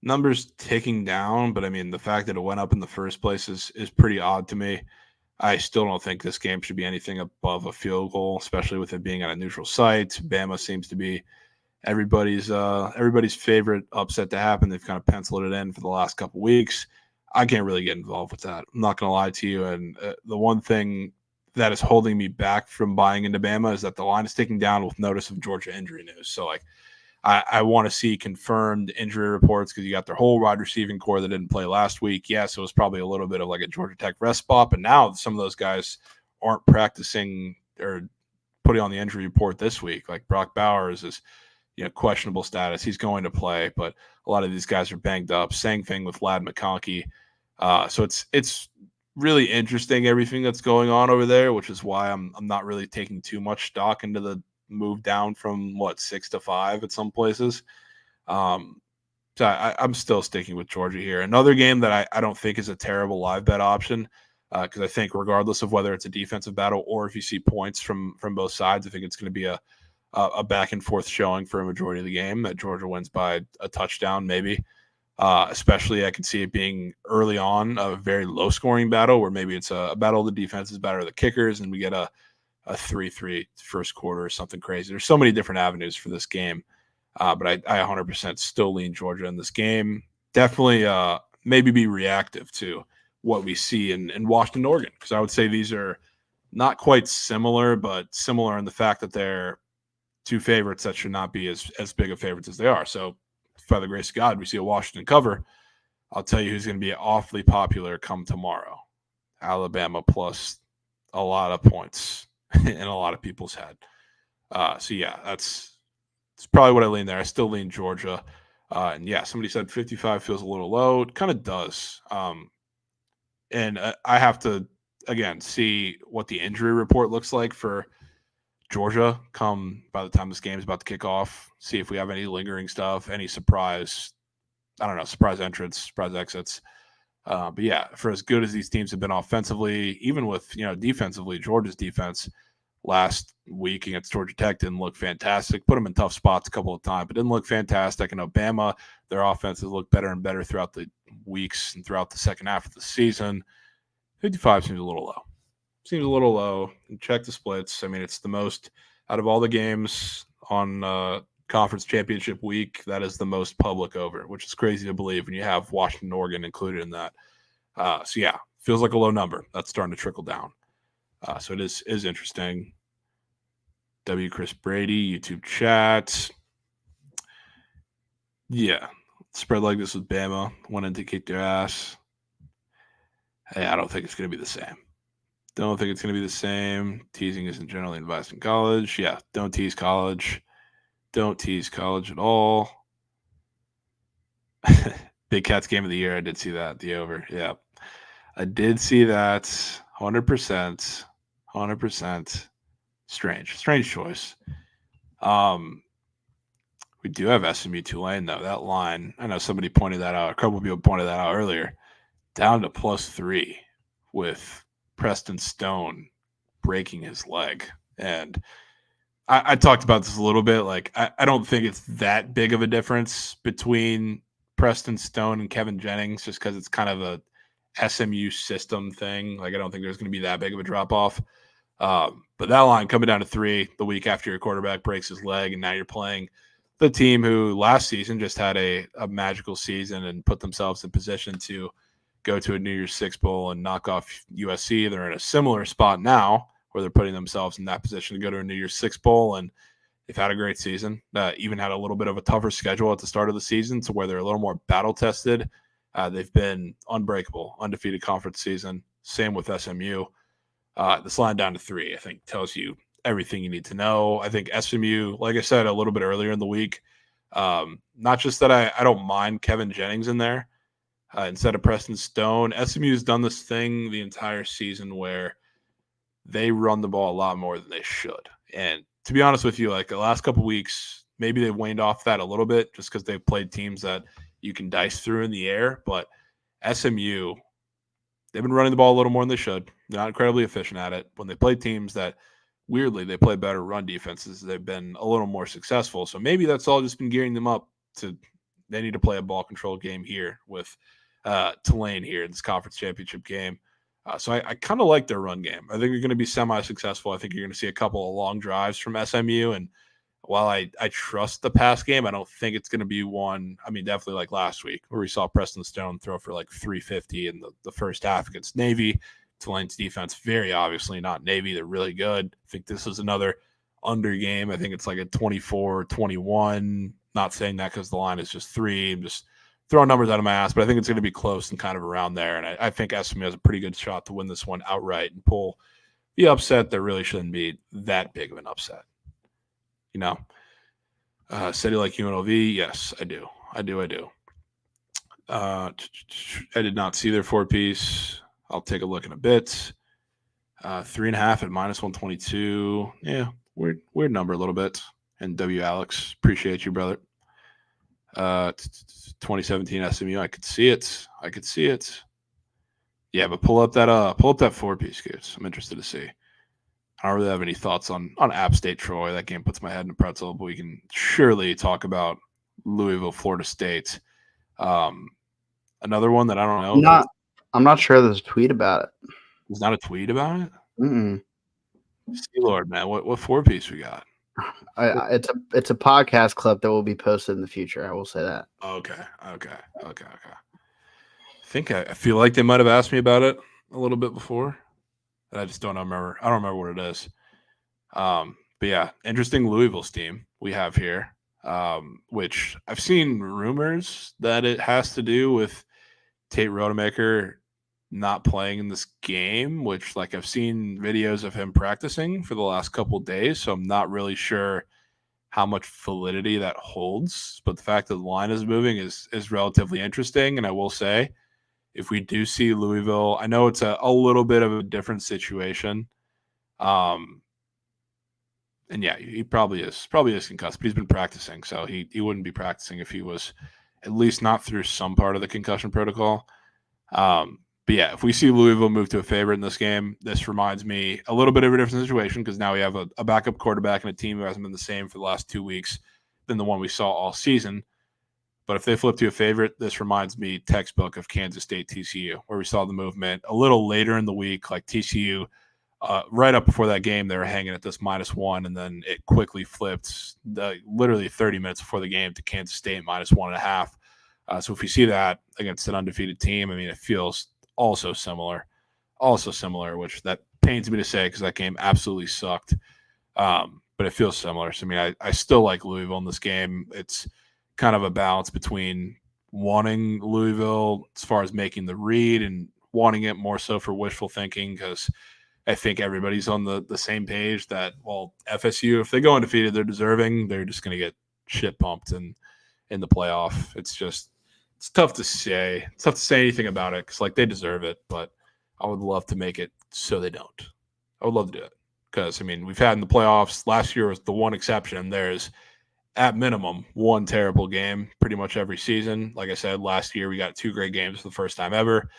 numbers ticking down, but I mean the fact that it went up in the first place is pretty odd to me. I still don't think this game should be anything above a field goal, especially with it being at a neutral site. Bama seems to be everybody's favorite upset to happen. They've kind of penciled it in for the last couple weeks. I can't really get involved with that. I'm not going to lie to you. And the one thing that is holding me back from buying into Bama is that the line is ticking down with notice of Georgia injury news. So like, I want to see confirmed injury reports because you got their whole wide receiving core that didn't play last week. Yes, it was probably a little bit of like a Georgia Tech rest spot, but now some of those guys aren't practicing or putting on the injury report this week. Like Brock Bowers is, questionable status. He's going to play, but a lot of these guys are banged up. Same thing with Ladd McConkey. So it's really interesting everything that's going on over there, which is why I'm not really taking too much stock into the move down from 6 to 5 at some places. So I'm still sticking with Georgia here. Another game that I don't think is a terrible live bet option because I think regardless of whether it's a defensive battle or if you see points from both sides, I think it's going to be a back and forth showing for a majority of the game that Georgia wins by a touchdown maybe. Especially I could see it being early on a very low scoring battle where maybe it's a battle of the defenses, battle of the kickers, and we get a 3-3 first quarter or something crazy. There's so many different avenues for this game. But I 100% still lean Georgia in this game. Definitely maybe be reactive to what we see in Washington, Oregon, because I would say these are not quite similar, but similar in the fact that they're two favorites that should not be as big of favorites as they are. So by the grace of God, we see a Washington cover. I'll tell you who's going to be awfully popular come tomorrow. Alabama plus a lot of points in a lot of people's head. So yeah, that's probably what I lean there. I still lean Georgia. And yeah, somebody said 55 feels a little low. It kind of does. And I have to, again, see what the injury report looks like for Georgia come by the time this game is about to kick off. See if we have any lingering stuff, any surprise, I don't know, surprise entrants, surprise exits. But yeah, for as good as these teams have been offensively, even with, defensively, Georgia's defense last week against Georgia Tech didn't look fantastic. Put them in tough spots a couple of times, but didn't look fantastic. And Alabama, their offenses look better and better throughout the weeks and throughout the second half of the season. 55 seems a little low. Seems a little low. And check the splits. I mean, it's the most out of all the games on conference championship week. That is the most public over, which is crazy to believe when you have Washington, Oregon included in that. So yeah, feels like a low number. That's starting to trickle down. So it is interesting. W. Chris Brady, YouTube chat. Yeah, spread like this with Bama. Wanted to kick their ass. Hey, I don't think it's going to be the same. Don't think it's going to be the same. Teasing isn't generally advised in college. Yeah, don't tease college. Don't tease college at all. Big Cats game of the year. I did see that. The over. Yeah. I did see that. 100%. 100%. Strange choice. We do have SMU Tulane, though. That line, I know somebody pointed that out. A couple of people pointed that out earlier. Down to +3 with Preston Stone breaking his leg. And I talked about this a little bit. Like, I don't think it's that big of a difference between Preston Stone and Kevin Jennings, just because it's kind of a SMU system thing. Like, I don't think there's going to be that big of a drop-off. But that line coming down to 3 the week after your quarterback breaks his leg, and now you're playing the team who last season just had a magical season and put themselves in position to go to a New Year's Six Bowl and knock off USC. They're in a similar spot now where they're putting themselves in that position to go to a New Year's Six Bowl, and they've had a great season. Even had a little bit of a tougher schedule at the start of the season, to where they're a little more battle-tested. They've been unbreakable, undefeated conference season. Same with SMU. This line down to 3, I think, tells you everything you need to know. I think SMU, like I said a little bit earlier in the week, not just that I don't mind Kevin Jennings in there instead of Preston Stone. SMU's done this thing the entire season where they run the ball a lot more than they should. And to be honest with you, like the last couple of weeks, maybe they've waned off that a little bit just because they've played teams that you can dice through in the air. But SMU, they've been running the ball a little more than they should. They're not incredibly efficient at it. When they play teams that, weirdly, they play better run defenses, they've been a little more successful. So maybe that's all just been gearing them up to, they need to play a ball control game here with Tulane here in this conference championship game. So I kind of like their run game. I think you're going to be semi-successful. I think you're going to see a couple of long drives from SMU. And while I trust the pass game, I don't think it's going to be one. I mean, definitely like last week where we saw Preston Stone throw for like 350 in the first half against Navy. Tulane's defense, very obviously not Navy. They're really good. I think this is another under game. I think it's like a 24-21. Not saying that because the line is just 3. I'm just throwing numbers out of my ass, but I think it's going to be close and kind of around there. And I think SMU has a pretty good shot to win this one outright and pull the upset that really shouldn't be that big of an upset. You know, said you like UNLV? Yes, I do. I did not see their 4-piece. I'll take a look in a bit. 3.5 at -122. Yeah, weird number a little bit. And W. Alex, appreciate you, brother. 2017 SMU. I could see it. Yeah, but pull up that 4-piece, Scoots. I'm interested to see. I don't really have any thoughts on App State Troy. That game puts my head in a pretzel, but we can surely talk about Louisville, Florida State. Another one that I don't know. I'm not sure there's a tweet about it. There's not a tweet about it? Mm-mm. See, Lord, man, what 4-piece we got? It's a podcast clip that will be posted in the future. I will say that. Okay. I feel like they might have asked me about it a little bit before. I just don't remember. I don't remember what it is. But yeah, interesting Louisville's team we have here, which I've seen rumors that it has to do with Tate Rodemaker not playing in this game, which like I've seen videos of him practicing for the last couple of days, so I'm not really sure how much validity that holds. But the fact that the line is moving is relatively interesting, and I will say, if we do see Louisville, I know it's a little bit of a different situation. And yeah, he probably is concussed, but he's been practicing, so he wouldn't be practicing if he was at least not through some part of the concussion protocol. But yeah, if we see Louisville move to a favorite in this game, this reminds me a little bit of a different situation because now we have a backup quarterback and a team who hasn't been the same for the last 2 weeks than the one we saw all season. But if they flip to a favorite, this reminds me textbook of Kansas State TCU, where we saw the movement a little later in the week, like TCU. Right up before that game, they were hanging at this -1, and then it quickly flipped literally 30 minutes before the game to Kansas State -1.5. So if you see that against an undefeated team, I mean, it feels also similar, which that pains me to say because that game absolutely sucked. But it feels similar. So, I mean, I still like Louisville in this game. It's kind of a balance between wanting Louisville as far as making the read and wanting it more so for wishful thinking because I think everybody's on the same page that, well, FSU, if they go undefeated, they're deserving. They're just going to get shit pumped in the playoff. It's tough to say. It's tough to say anything about it because, like, they deserve it, but I would love to make it so they don't. I would love to do it because, I mean, we've had in the playoffs, last year was the one exception. There's, at minimum, one terrible game pretty much every season. Like I said, last year we got 2 great games for the first time ever.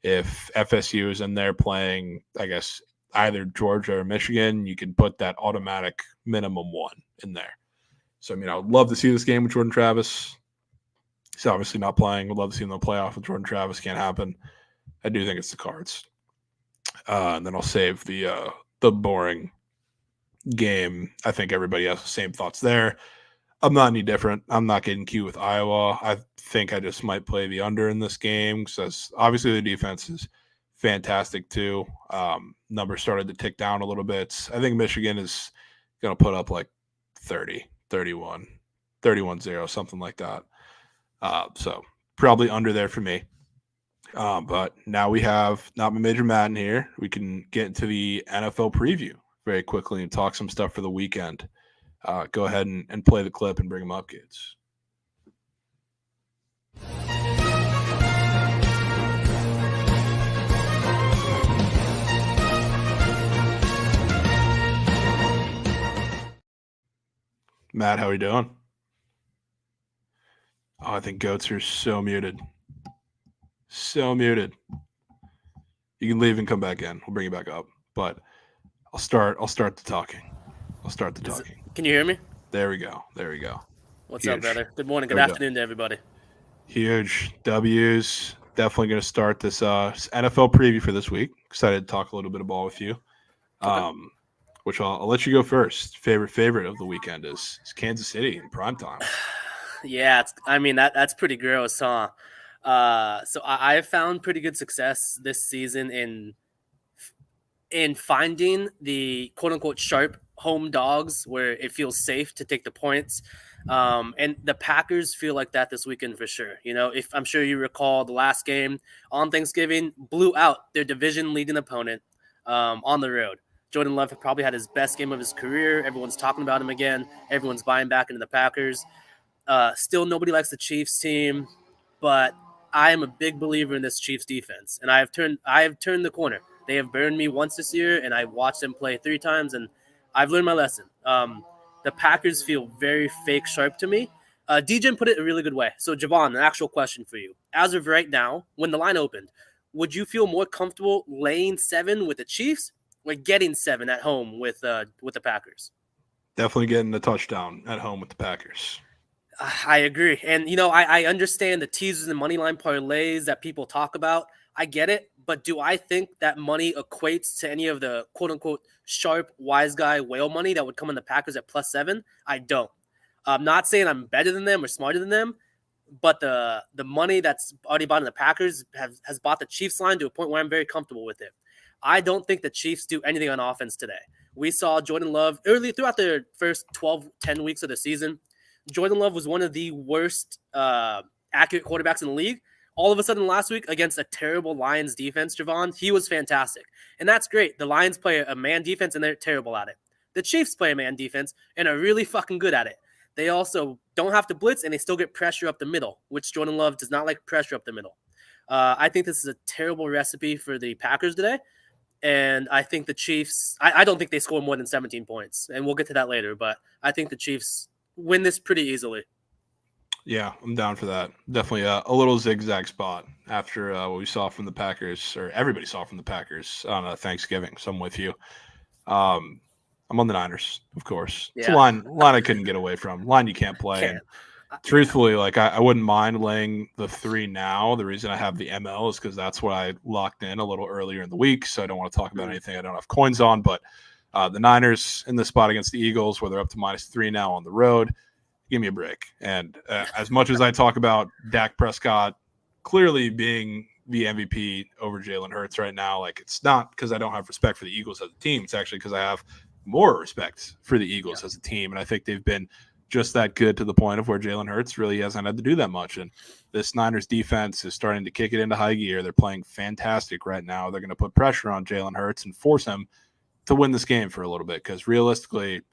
If FSU is in there playing, I guess, either Georgia or Michigan, you can put that automatic minimum 1 in there. So, I mean, I would love to see this game with Jordan Travis. He's obviously not playing. Would love to see him in the playoff with Jordan Travis. Can't happen. I do think it's the Cards. And then I'll save the boring game. I think everybody has the same thoughts there. I'm not any different. I'm not getting cute with Iowa. I think I just might play the under in this game because obviously the defense is fantastic too. Numbers started to tick down a little bit. I think Michigan is going to put up like 30, 31, 31-0, something like that. So probably under there for me. But now we have not my Major Madden here. We can get into the NFL preview very quickly and talk some stuff for the weekend. Go ahead and play the clip and bring them up, kids. Matt, how are you doing? Oh, I think Goats are so muted. So muted. You can leave and come back in. We'll bring you back up. But I'll start the talking. Can you hear me? There we go. What's Huge. up, brother? Good morning, good There we go. afternoon to everybody. Huge W's. Definitely going to start this NFL preview for this week. Excited to talk a little bit of ball with you. Okay. Which I'll let you go first. Favorite of the weekend is Kansas City in primetime. Yeah, that's pretty gross, huh? So I have found pretty good success this season in finding the quote unquote sharp home dogs where it feels safe to take the points. And the Packers feel like that this weekend for sure. You know, if I'm sure you recall the last game on Thanksgiving blew out their division leading opponent on the road. Jordan Love probably had his best game of his career. Everyone's talking about him again. Everyone's buying back into the Packers. Still, nobody likes the Chiefs team, but I am a big believer in this Chiefs defense, and I have turned the corner. They have burned me once this year, and I watched them play 3 times, and I've learned my lesson. The Packers feel very fake sharp to me. DJ put it a really good way. So, Javon, an actual question for you. As of right now, when the line opened, would you feel more comfortable laying 7 with the Chiefs or getting 7 at home with the Packers? Definitely getting the touchdown at home with the Packers. I agree. And, you know, I understand the teasers and money line parlays that people talk about. I get it. But do I think that money equates to any of the quote unquote sharp, wise guy whale money that would come in the Packers at +7? I don't. I'm not saying I'm better than them or smarter than them, but the money that's already bought in the Packers has bought the Chiefs line to a point where I'm very comfortable with it. I don't think the Chiefs do anything on offense today. We saw Jordan Love early throughout the first 10 weeks of the season. Jordan Love was one of the worst accurate quarterbacks in the league. All of a sudden last week against a terrible Lions defense, Javon, he was fantastic. And that's great. The Lions play a man defense and they're terrible at it. The Chiefs play a man defense and are really fucking good at it. They also don't have to blitz and they still get pressure up the middle, which Jordan Love does not like pressure up the middle. I think this is a terrible recipe for the Packers today. And I think the Chiefs, I don't think they score more than 17 points. And we'll get to that later, but I think the Chiefs win this pretty easily. Yeah, I'm down for that. Definitely a little zigzag spot after what we saw from the Packers, or everybody saw from the Packers on Thanksgiving. So I'm with you. I'm on the Niners, of course. Yeah. It's a line I couldn't get away from. Line you can't play. Can't. Truthfully, like I wouldn't mind laying the 3 now. The reason I have the ML is because that's what I locked in a little earlier in the week. So I don't want to talk about anything I don't have coins on. But the Niners in this spot against the Eagles, where they're up to -3 now on the road, give me a break. And as much as I talk about Dak Prescott clearly being the MVP over Jalen Hurts right now, like it's not because I don't have respect for the Eagles as a team. It's actually because I have more respect for the Eagles as a team. And I think they've been just that good to the point of where Jalen Hurts really hasn't had to do that much. And this Niners defense is starting to kick it into high gear. They're playing fantastic right now. They're going to put pressure on Jalen Hurts and force him to win this game for a little bit, because realistically,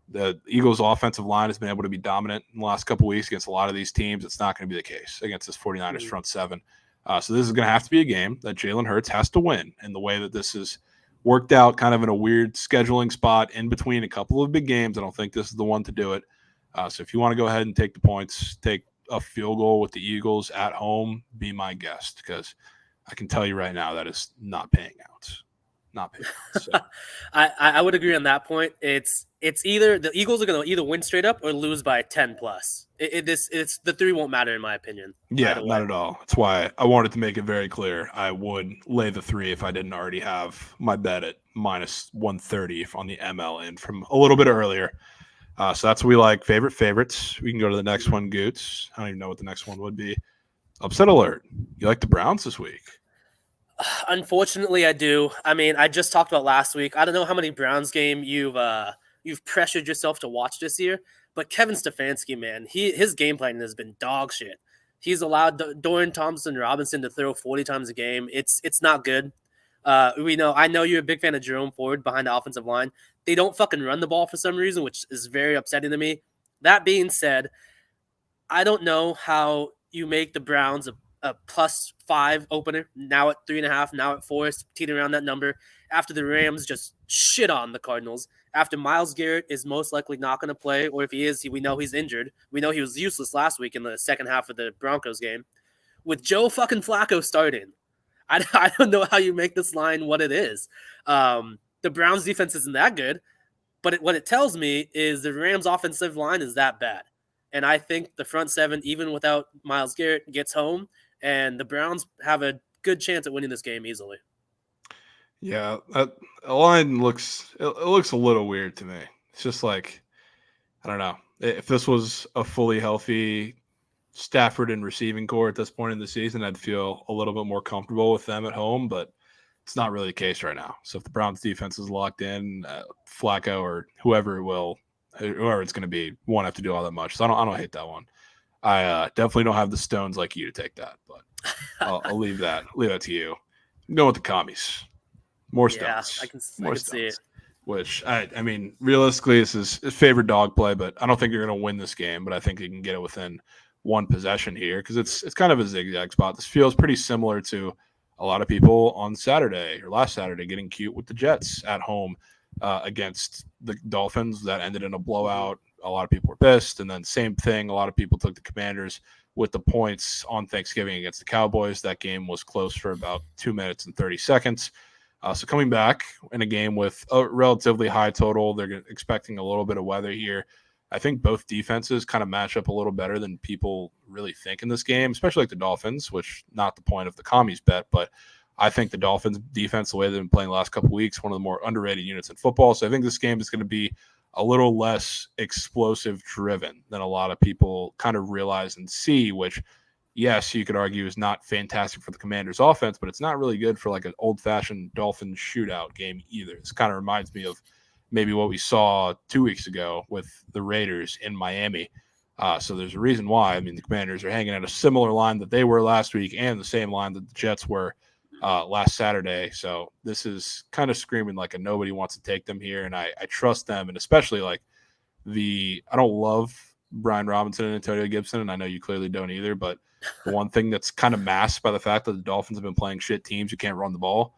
the Eagles' offensive line has been able to be dominant in the last couple of weeks against a lot of these teams. It's not going to be the case against this 49ers front seven. So this is going to have to be a game that Jalen Hurts has to win. And the way that this is worked out kind of in a weird scheduling spot in between a couple of big games, I don't think this is the one to do it. So if you want to go ahead and take the points, take a field goal with the Eagles at home, be my guest, because I can tell you right now that is not paying out. Not paying out. So. I would agree on that point. It's either the Eagles are going to either win straight up or lose by 10 plus. It's the 3 won't matter in my opinion. Yeah, not at all. That's why I wanted to make it very clear. I would lay the 3 if I didn't already have my bet at -130 on the ML in from a little bit earlier. So that's what we like. Favorites. We can go to the next one, Goots. I don't even know what the next one would be. Upset alert. You like the Browns this week? Unfortunately, I do. I mean, I just talked about last week. I don't know how many Browns game you've pressured yourself to watch this year, but Kevin Stefanski, man, his game plan has been dog shit. He's allowed Dorian Thompson-Robinson to throw 40 times a game. It's not good. I know you're a big fan of Jerome Ford behind the offensive line. They don't fucking run the ball for some reason, which is very upsetting to me. That being said, I don't know how you make the Browns a +5 opener, now at 3.5, now at 4, teetering around that number, after the Rams just shit on the Cardinals, after Myles Garrett is most likely not going to play, or if he is, we know he's injured. We know he was useless last week in the second half of the Broncos game. With Joe fucking Flacco starting, I don't know how you make this line what it is. The Browns defense isn't that good, but what it tells me is the Rams offensive line is that bad. And I think the front seven, even without Myles Garrett, gets home, and the Browns have a good chance at winning this game easily. Yeah, that line looks a little weird to me. It's just like, I don't know. If this was a fully healthy Stafford and receiving core at this point in the season, I'd feel a little bit more comfortable with them at home, but it's not really the case right now. So if the Browns defense is locked in, Flacco or whoever it's going to be, won't have to do all that much. So I don't hate that one. I definitely don't have the stones like you to take that, but I'll leave that to you. Go with the commies. More stones. Yeah, I can see it. Which I mean, realistically, this is a favorite dog play, but I don't think you're going to win this game. But I think you can get it within one possession here because it's kind of a zigzag spot. This feels pretty similar to a lot of people on Saturday or last Saturday getting cute with the Jets at home against the Dolphins. That ended in a blowout. A lot of people were pissed. And then same thing, a lot of people took the Commanders with the points on Thanksgiving against the Cowboys. That game was close for about 2 minutes and 30 seconds. So coming back in a game with a relatively high total, they're expecting a little bit of weather here. I think both defenses kind of match up a little better than people really think in this game, especially like the Dolphins, which not the point of the commies bet, but I think the Dolphins defense, the way they've been playing the last couple of weeks, one of the more underrated units in football. So I think this game is going to be a little less explosive driven than a lot of people kind of realize and see, which, yes, you could argue is not fantastic for the Commanders offense, but it's not really good for like an old fashioned Dolphins shootout game either. This kind of reminds me of maybe what we saw 2 weeks ago with the Raiders in Miami. So there's a reason why. I mean, the Commanders are hanging at a similar line that they were last week and the same line that the Jets were last Saturday. So this is kind of screaming like a nobody wants to take them here. And I trust them. And especially like I don't love Brian Robinson and Antonio Gibson. And I know you clearly don't either. But the one thing that's kind of masked by the fact that the Dolphins have been playing shit teams who can't run the ball,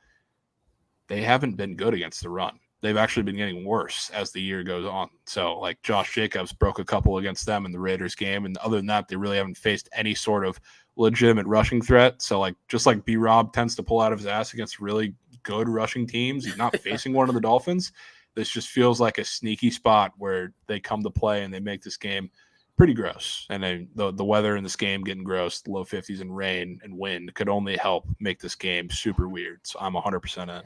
they haven't been good against the run. They've actually been getting worse as the year goes on. So, like, Josh Jacobs broke a couple against them in the Raiders game. And other than that, they really haven't faced any sort of legitimate rushing threat. So, like, just like B-Rob tends to pull out of his ass against really good rushing teams, he's not facing one of the Dolphins. This just feels like a sneaky spot where they come to play and they make this game pretty gross. And then the weather in this game getting gross, low 50s and rain and wind could only help make this game super weird. So I'm 100% in.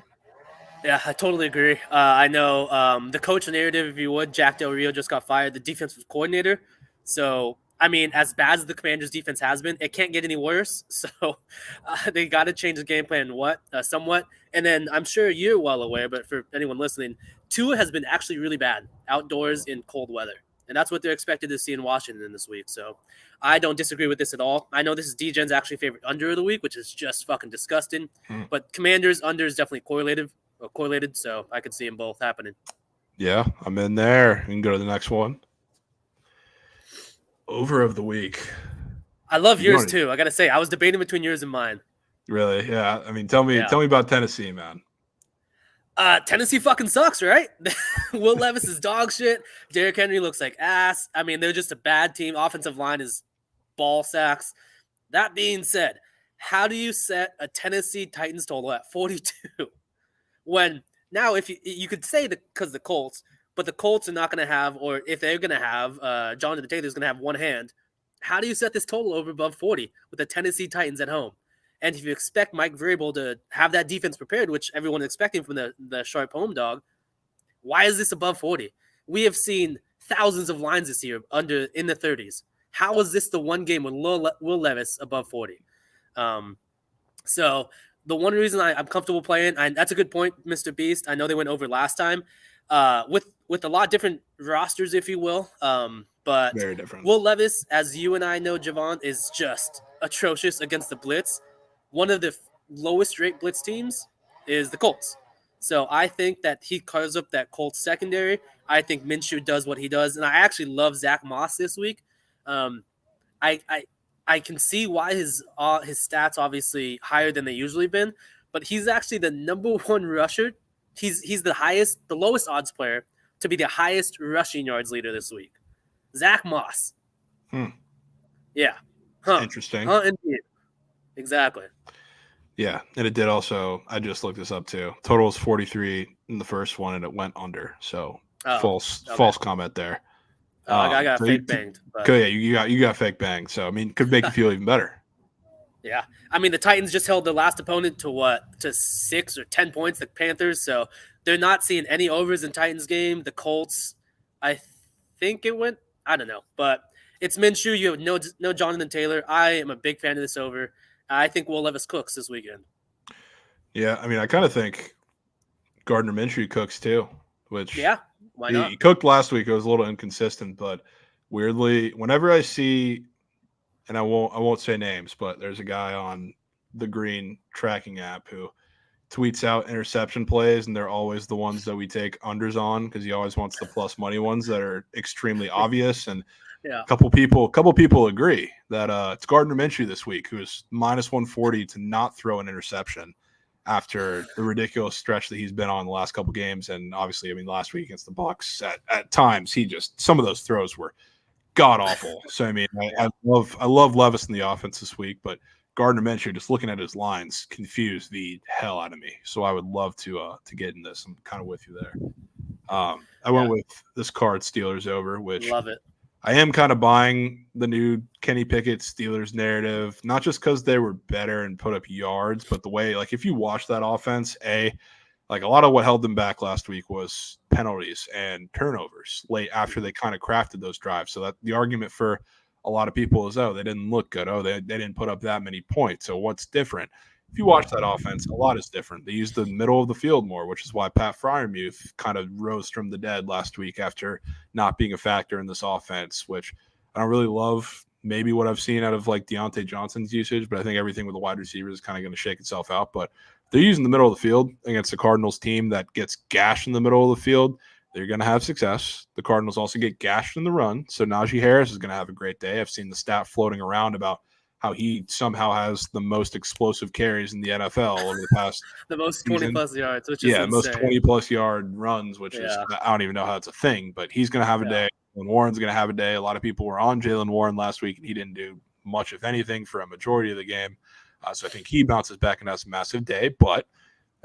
Yeah, I totally agree. I know the coach narrative, if you would, Jack Del Rio just got fired, the defensive coordinator. So, I mean, as bad as the Commanders' defense has been, it can't get any worse. So they got to change the game plan somewhat. And then I'm sure you're well aware, but for anyone listening, Tua has been actually really bad outdoors in cold weather. And that's what they're expected to see in Washington this week. So I don't disagree with this at all. I know this is D-Gen's actually favorite under of the week, which is just fucking disgusting. But Commanders under is definitely correlated, so I could see them both happening. Yeah, I'm in there. We can go to the next one. Over of the week. I love yours too. I gotta say, I was debating between yours and mine. Really? Yeah. I mean, tell me about Tennessee, man. Tennessee fucking sucks, right? Will Levis is dog shit. Derrick Henry looks like ass. I mean, they're just a bad team. Offensive line is ball sacks. That being said, how do you set a Tennessee Titans total at 42? When now, if you could say because the Colts, but the Colts are not going to have, or if they're going to have, Jonathan Taylor's going to have one hand. How do you set this total over above 40 with the Tennessee Titans at home? And if you expect Mike Vrabel to have that defense prepared, which everyone is expecting from the sharp home dog, why is this above 40? We have seen thousands of lines this year in the 30s. How is this the one game with Will Levis above 40? So the one reason I'm comfortable playing, and that's a good point, Mr. Beast. I know they went over last time with a lot different rosters, if you will. But very different. Will Levis, as you and I know, Javon, is just atrocious against the blitz. One of the lowest rate blitz teams is the Colts. So I think that he carves up that Colts secondary. I think Minshew does what he does. And I actually love Zach Moss this week. I can see why his stats obviously higher than they usually been, but he's actually the number one rusher. He's the lowest odds player to be the highest rushing yards leader this week. Zach Moss. Yeah. Interesting. Indeed. Exactly. Yeah, and it did also. I just looked this up too. Total was 43 in the first one, and it went under. So false comment there. I got fake banged. But... Yeah, you got fake banged. So I mean, could make you feel even better. Yeah, I mean the Titans just held their last opponent to 6 or 10 points, the Panthers. So they're not seeing any overs in Titans game. The Colts, I think it went. I don't know, but it's Minshew. You have no Jonathan Taylor. I am a big fan of this over. I think Will Levis cooks this weekend. Yeah, I mean, I kind of think Gardner Minshew cooks too. Which why not? He cooked last week. It was a little inconsistent, but weirdly, whenever I see, and I won't say names, but there's a guy on the Green tracking app who tweets out interception plays, and they're always the ones that we take unders on because he always wants the plus money ones that are extremely obvious. And a couple people agree that it's Gardner Minshew this week, who is minus 140 to not throw an interception after the ridiculous stretch that he's been on the last couple games. And obviously, I mean, last week against the Bucs, at times some of those throws were god awful. So I mean, I love Levis in the offense this week, but Gardner Minshew, just looking at his lines, confused the hell out of me. So I would love to get in this. I'm kind of with you there. I went with this card Steelers over, which love it. I am kind of buying the new Kenny Pickett Steelers narrative, not just because they were better and put up yards, but the way, like, if you watch that offense, like a lot of what held them back last week was penalties and turnovers late after they kind of crafted those drives. So that the argument for a lot of people is, oh, they didn't look good. Oh, they didn't put up that many points. So what's different? If you watch that offense, a lot is different. They used the middle of the field more, which is why Pat Freiermuth kind of rose from the dead last week after not being a factor in this offense, which I don't really love maybe what I've seen out of like Deontay Johnson's usage, but I think everything with the wide receivers is kind of going to shake itself out. But they're using the middle of the field against the Cardinals team that gets gashed in the middle of the field. They're going to have success. The Cardinals also get gashed in the run. So Najee Harris is going to have a great day. I've seen the stat floating around about how he somehow has the most explosive carries in the NFL over the past the most 20-plus yards, which is insane. most 20-plus yard runs, which is I don't even know how it's a thing, but he's going to have a day. And Warren's going to have a day. A lot of people were on Jaylen Warren last week, and he didn't do much, if anything, for a majority of the game. So I think he bounces back and has a massive day. But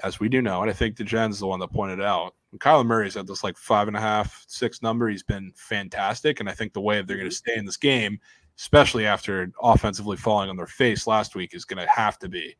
as we do know, and I think DeGen's the one that pointed out, Kyler Murray's at this like 5.5, 6 number. He's been fantastic, and I think the way they're going to stay in this game, especially after offensively falling on their face last week, is going to have to be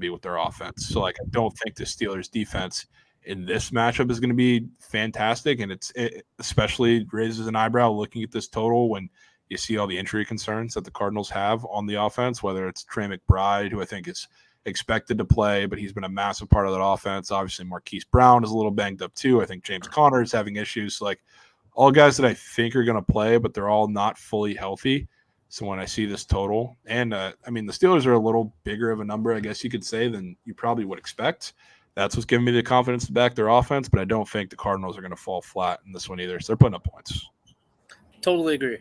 with their offense. So like I don't think the Steelers defense in this matchup is going to be fantastic, and it especially raises an eyebrow looking at this total when you see all the injury concerns that the Cardinals have on the offense, whether it's Trey McBride, who I think is expected to play, but he's been a massive part of that offense. Obviously, Marquise Brown is a little banged up too. I think James Conner is having issues. So like all guys that I think are going to play, but they're all not fully healthy. So when I see this total, and I mean, the Steelers are a little bigger of a number, I guess you could say, than you probably would expect. That's what's giving me the confidence to back their offense, but I don't think the Cardinals are going to fall flat in this one either. So they're putting up points. Totally agree.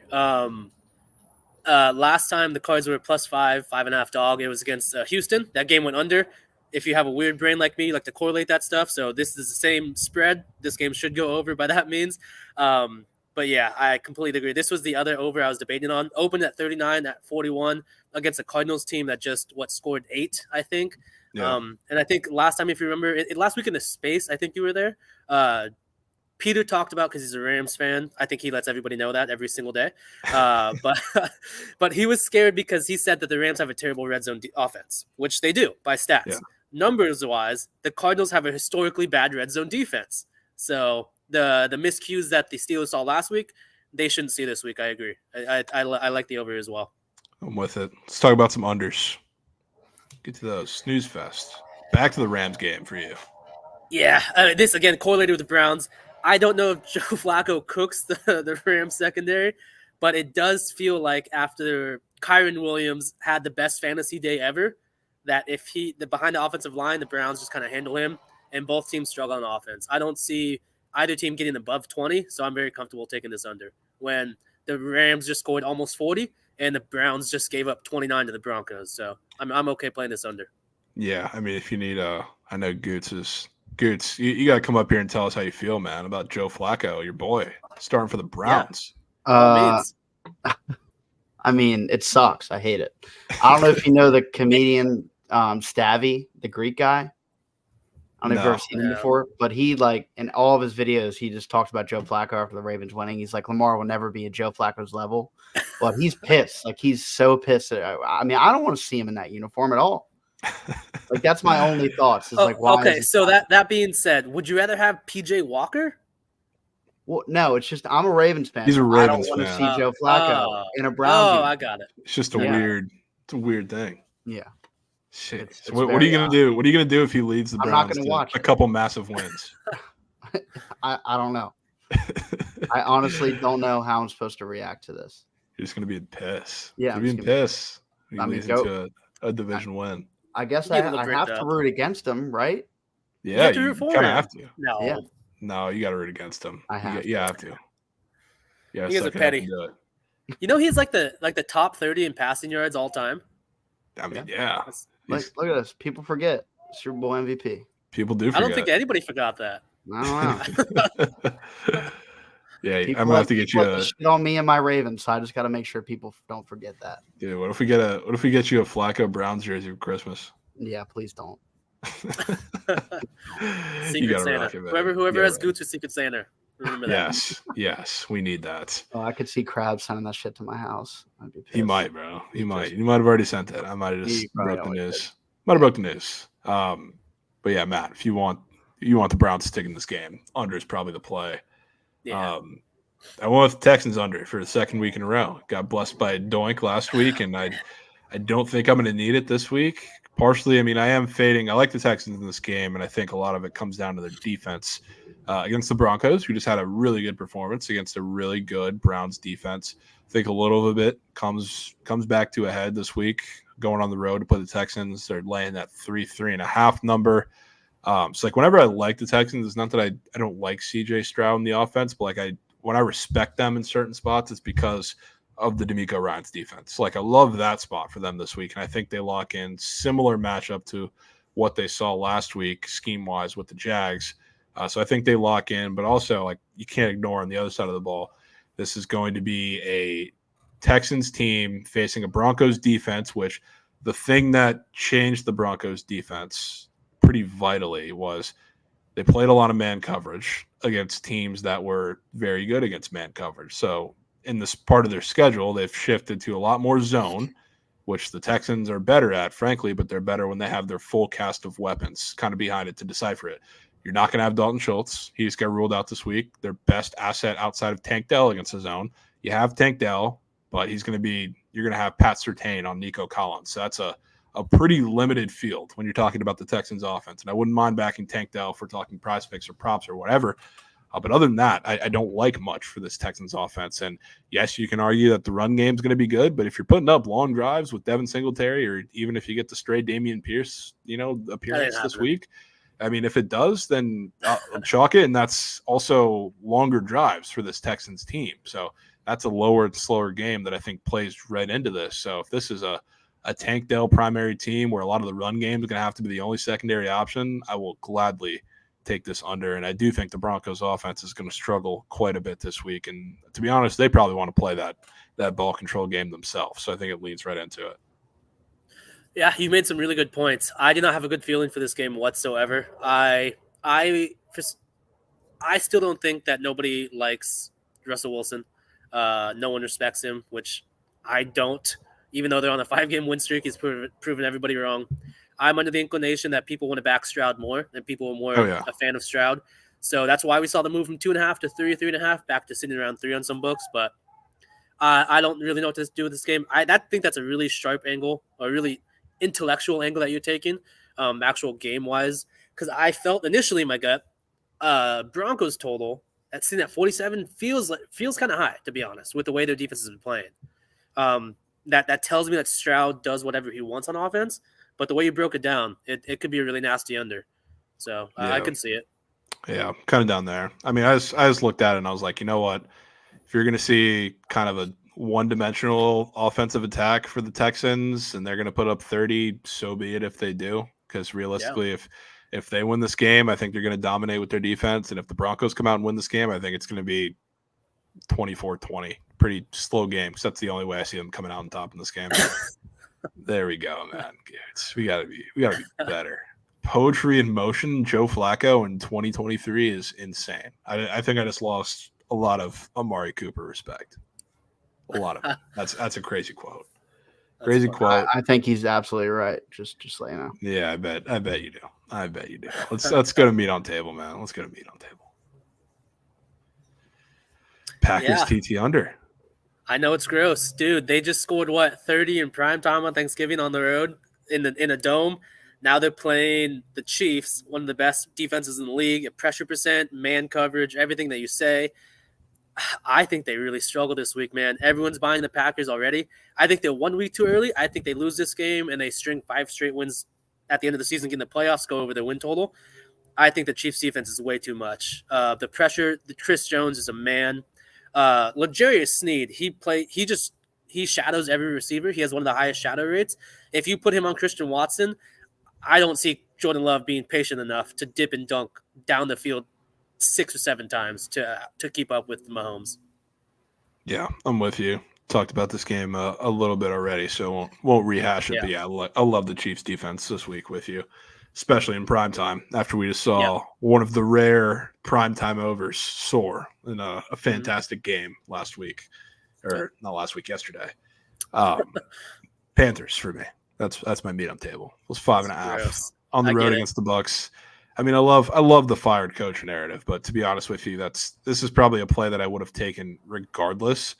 Last time the Cards were +5, 5.5 dog. It was against Houston. That game went under. If you have a weird brain like me, you like to correlate that stuff. So this is the same spread. This game should go over by that means. But yeah, I completely agree. This was the other over I was debating on. Opened at 39, at 41 against a Cardinals team that just scored 8, I think. Yeah. And I think last time, if you remember, last week in the space, I think you were there. Peter talked about, because he's a Rams fan, I think he lets everybody know that every single day. But he was scared because he said that the Rams have a terrible red zone offense, which they do by stats. Yeah. Numbers-wise, the Cardinals have a historically bad red zone defense. So the miscues that the Steelers saw last week, they shouldn't see this week. I agree. I like the over as well. I'm with it. Let's talk about some unders. Get to those. Snooze fest. Back to the Rams game for you. Yeah. This, again, correlated with the Browns. I don't know if Joe Flacco cooks the Rams secondary, but it does feel like after Kyron Williams had the best fantasy day ever, that if behind the offensive line, the Browns just kind of handle him, and both teams struggle on offense. I don't see either team getting above 20, so I'm very comfortable taking this under. When the Rams just scored almost 40, and the Browns just gave up 29 to the Broncos, so I'm okay playing this under. Yeah, I mean, if you need I know Goots, you got to come up here and tell us how you feel, man, about Joe Flacco, your boy, starting for the Browns. Yeah. I mean, it sucks. I hate it. I don't know if you know the comedian Stavy, the Greek guy. I don't know if you've ever seen him before, but he, like, in all of his videos, he just talks about Joe Flacco after the Ravens winning. He's like, Lamar will never be at Joe Flacco's level. But he's pissed. Like, he's so pissed. I mean, I don't want to see him in that uniform at all. Like, that's my only thoughts. Is like, why? Okay, so that being said, would you rather have PJ Walker? Well, no, it's just I'm a Ravens fan. He's a Ravens fan. I don't want to fan. see Joe Flacco in a Brown game. I got it. It's just a weird thing. Yeah. Shit. So what are you gonna do? What are you gonna do if he leads the Browns? I'm not gonna watch a couple massive wins. I don't know. I honestly don't know how I'm supposed to react to this. You're just gonna be pissed. Yeah, you're being pissed. I mean, into a division win. I guess I have to root against him, right? Yeah, you kind of have to. No, yeah. No, you got to root against him. I have. You have to. Yeah, he is a petty. You know, he's like the top 30 in passing yards all time. I mean, yeah. Look at this. People forget Super Bowl MVP. People do forget. I don't think anybody forgot that. I don't know. Yeah, people I'm gonna have to get you a shit on me and my Ravens. So I just got to make sure people don't forget that. Dude, what if we get you a Flacco Browns jersey for Christmas? Yeah, please don't. Secret Santa. Whoever has Gooch with Secret Santa. Remember that. Yes, we need that. Oh, I could see Crab sending that shit to my house. I'd be pissed. He might, bro. He He might. just- You might have already sent it. I might have He just probably broke the always news. Might have broke the news. But yeah, Matt, if you want the Browns to stick in this game, under is probably the play. Yeah. I went with the Texans under for the second week in a row. Got blessed by a doink last week, and I don't think I'm going to need it this week. Partially, I mean, I am fading. I like the Texans in this game, and I think a lot of it comes down to their defense against the Broncos, who just had a really good performance against a really good Browns defense. I think a little of it comes back to a head this week, going on the road to play the Texans. They're laying that 3.5 number. So like whenever I like the Texans, it's not that I don't like CJ Stroud in the offense, but like when I respect them in certain spots, it's because of the DeMeco Ryans defense. Like I love that spot for them this week, and I think they lock in similar matchup to what they saw last week scheme wise with the Jags. So I think they lock in, but also like you can't ignore on the other side of the ball, this is going to be a Texans team facing a Broncos defense, which the thing that changed the Broncos defense pretty vitally was they played a lot of man coverage against teams that were very good against man coverage. So in this part of their schedule, they've shifted to a lot more zone, which the Texans are better at, frankly, but they're better when they have their full cast of weapons kind of behind it to decipher it. You're not going to have Dalton Schultz. He just got ruled out this week. Their best asset outside of Tank Dell against the zone. You have Tank Dell, but you're going to have Pat Surtain on Nico Collins. So that's a pretty limited field when you're talking about the Texans offense. And I wouldn't mind backing Tank Dell for talking prize picks or props or whatever. But other than that, I don't like much for this Texans offense. And yes, you can argue that the run game is going to be good, but if you're putting up long drives with Devin Singletary, or even if you get the stray Dameon Pierce, appearance this week, I mean, if it does, then I'll chalk it. And that's also longer drives for this Texans team. So that's a lower, slower game that I think plays right into this. So if this is a Tank Dell primary team where a lot of the run game is going to have to be the only secondary option, I will gladly take this under. And I do think the Broncos offense is going to struggle quite a bit this week. And to be honest, they probably want to play that ball control game themselves. So I think it leads right into it. Yeah, you made some really good points. I do not have a good feeling for this game whatsoever. I still don't think that nobody likes Russell Wilson. No one respects him, which I don't. Even though they're on a 5-game win streak, he's proven everybody wrong. I'm under the inclination that people want to back Stroud more, and people are more a fan of Stroud. So that's why we saw the move from 2.5 to 3.5, back to sitting around 3 on some books. But I don't really know what to do with this game. I think that's a really sharp angle, a really intellectual angle that you're taking, actual game-wise. Because I felt initially in my gut, Broncos total that's sitting at 47 feels kind of high, to be honest, with the way their defense has been playing. That tells me that Stroud does whatever he wants on offense. But the way you broke it down, it could be a really nasty under. So I can see it. Yeah, kind of down there. I mean, I just looked at it and I was like, you know what? If you're going to see kind of a one-dimensional offensive attack for the Texans and they're going to put up 30, so be it if they do. Because realistically, if they win this game, I think they're going to dominate with their defense. And if the Broncos come out and win this game, I think it's going to be 24-20. Pretty slow game because that's the only way I see them coming out on top in this game. There we go, man. We gotta be better. Poetry in motion, Joe Flacco in 2023 is insane. I think I just lost a lot of Amari Cooper respect. A lot of it. That's a crazy quote. Crazy quote. I think he's absolutely right. Just so you know. Yeah, I bet you do. Let's go to meat on table, man. Let's go to meat on table. Packers TT under. I know it's gross, dude. They just scored 30 in prime time on Thanksgiving on the road in a dome. Now they're playing the Chiefs, one of the best defenses in the league, at pressure percent, man coverage, everything that you say. I think they really struggle this week, man. Everyone's buying the Packers already. I think they're 1 week too early. I think they lose this game and they string 5 straight wins at the end of the season, get in the playoffs, go over their win total. I think the Chiefs defense is way too much. The pressure, Chris Jones is a man. L'Jarius Sneed, he shadows every receiver. He has one of the highest shadow rates. If you put him on Christian Watson, I don't see Jordan Love being patient enough to dip and dunk down the field 6 or 7 times to keep up with Mahomes. Yeah, I'm with you. Talked about this game a little bit already, so won't rehash it. Yeah. But yeah, I love the Chiefs defense this week with you. especially in prime time. After we just saw one of the rare primetime overs soar in a fantastic game last week, or not last week, yesterday. Panthers for me. That's my meat on table. It was 5.5 Gross. on the I road get it. against the Bucks. I mean, I love the fired coach narrative, but to be honest with you, this is probably a play that I would have taken regardless.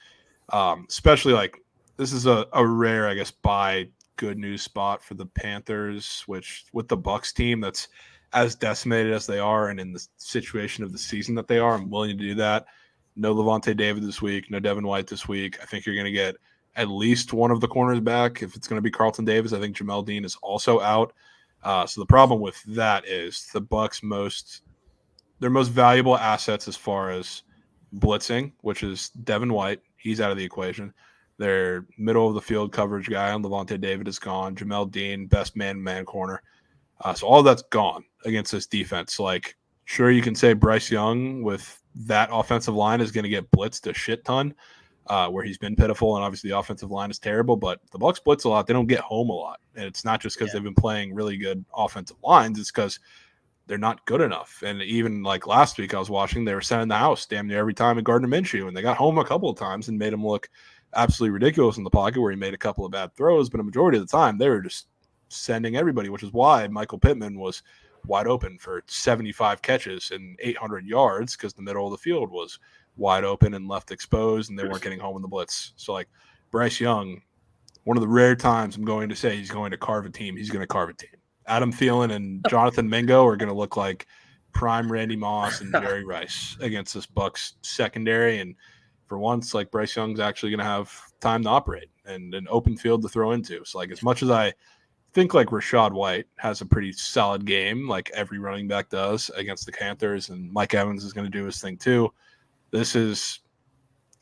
Especially like this is a rare, I guess, buy good news spot for the Panthers, which with the Bucks team that's as decimated as they are and in the situation of the season that they are, I'm willing to do that. No Levante David this week, no Devin White this week. I think you're going to get at least one of the corners back. If it's going to be Carlton Davis, I think Jamel Dean is also out. So the problem with that is the Bucks' their most valuable assets as far as blitzing, which is Devin White. He's out of the equation. Their middle of the field coverage guy on Levante David is gone. Jamel Dean, best man corner. So all that's gone against this defense. Like, sure, you can say Bryce Young with that offensive line is going to get blitzed a shit ton, where he's been pitiful, and obviously the offensive line is terrible. But the Bucks blitz a lot; they don't get home a lot, and it's not just because they've been playing really good offensive lines; it's because they're not good enough. And even like last week, I was watching; they were sending the house damn near every time at Gardner Minshew, and they got home a couple of times and made him look absolutely ridiculous in the pocket, where he made a couple of bad throws, but a majority of the time they were just sending everybody, which is why Michael Pittman was wide open for 75 catches and 800 yards because the middle of the field was wide open and left exposed, and they weren't getting home in the blitz. So, like, Bryce Young, one of the rare times I'm going to say he's going to carve a team, he's going to carve a team. Adam Thielen and Jonathan Mingo are going to look like prime Randy Moss and Jerry Rice against this Bucks secondary. And for once, like, Bryce Young's actually going to have time to operate and an open field to throw into. So, like, as much as I think like Rachaad White has a pretty solid game, like every running back does against the Panthers, and Mike Evans is going to do his thing too. This is,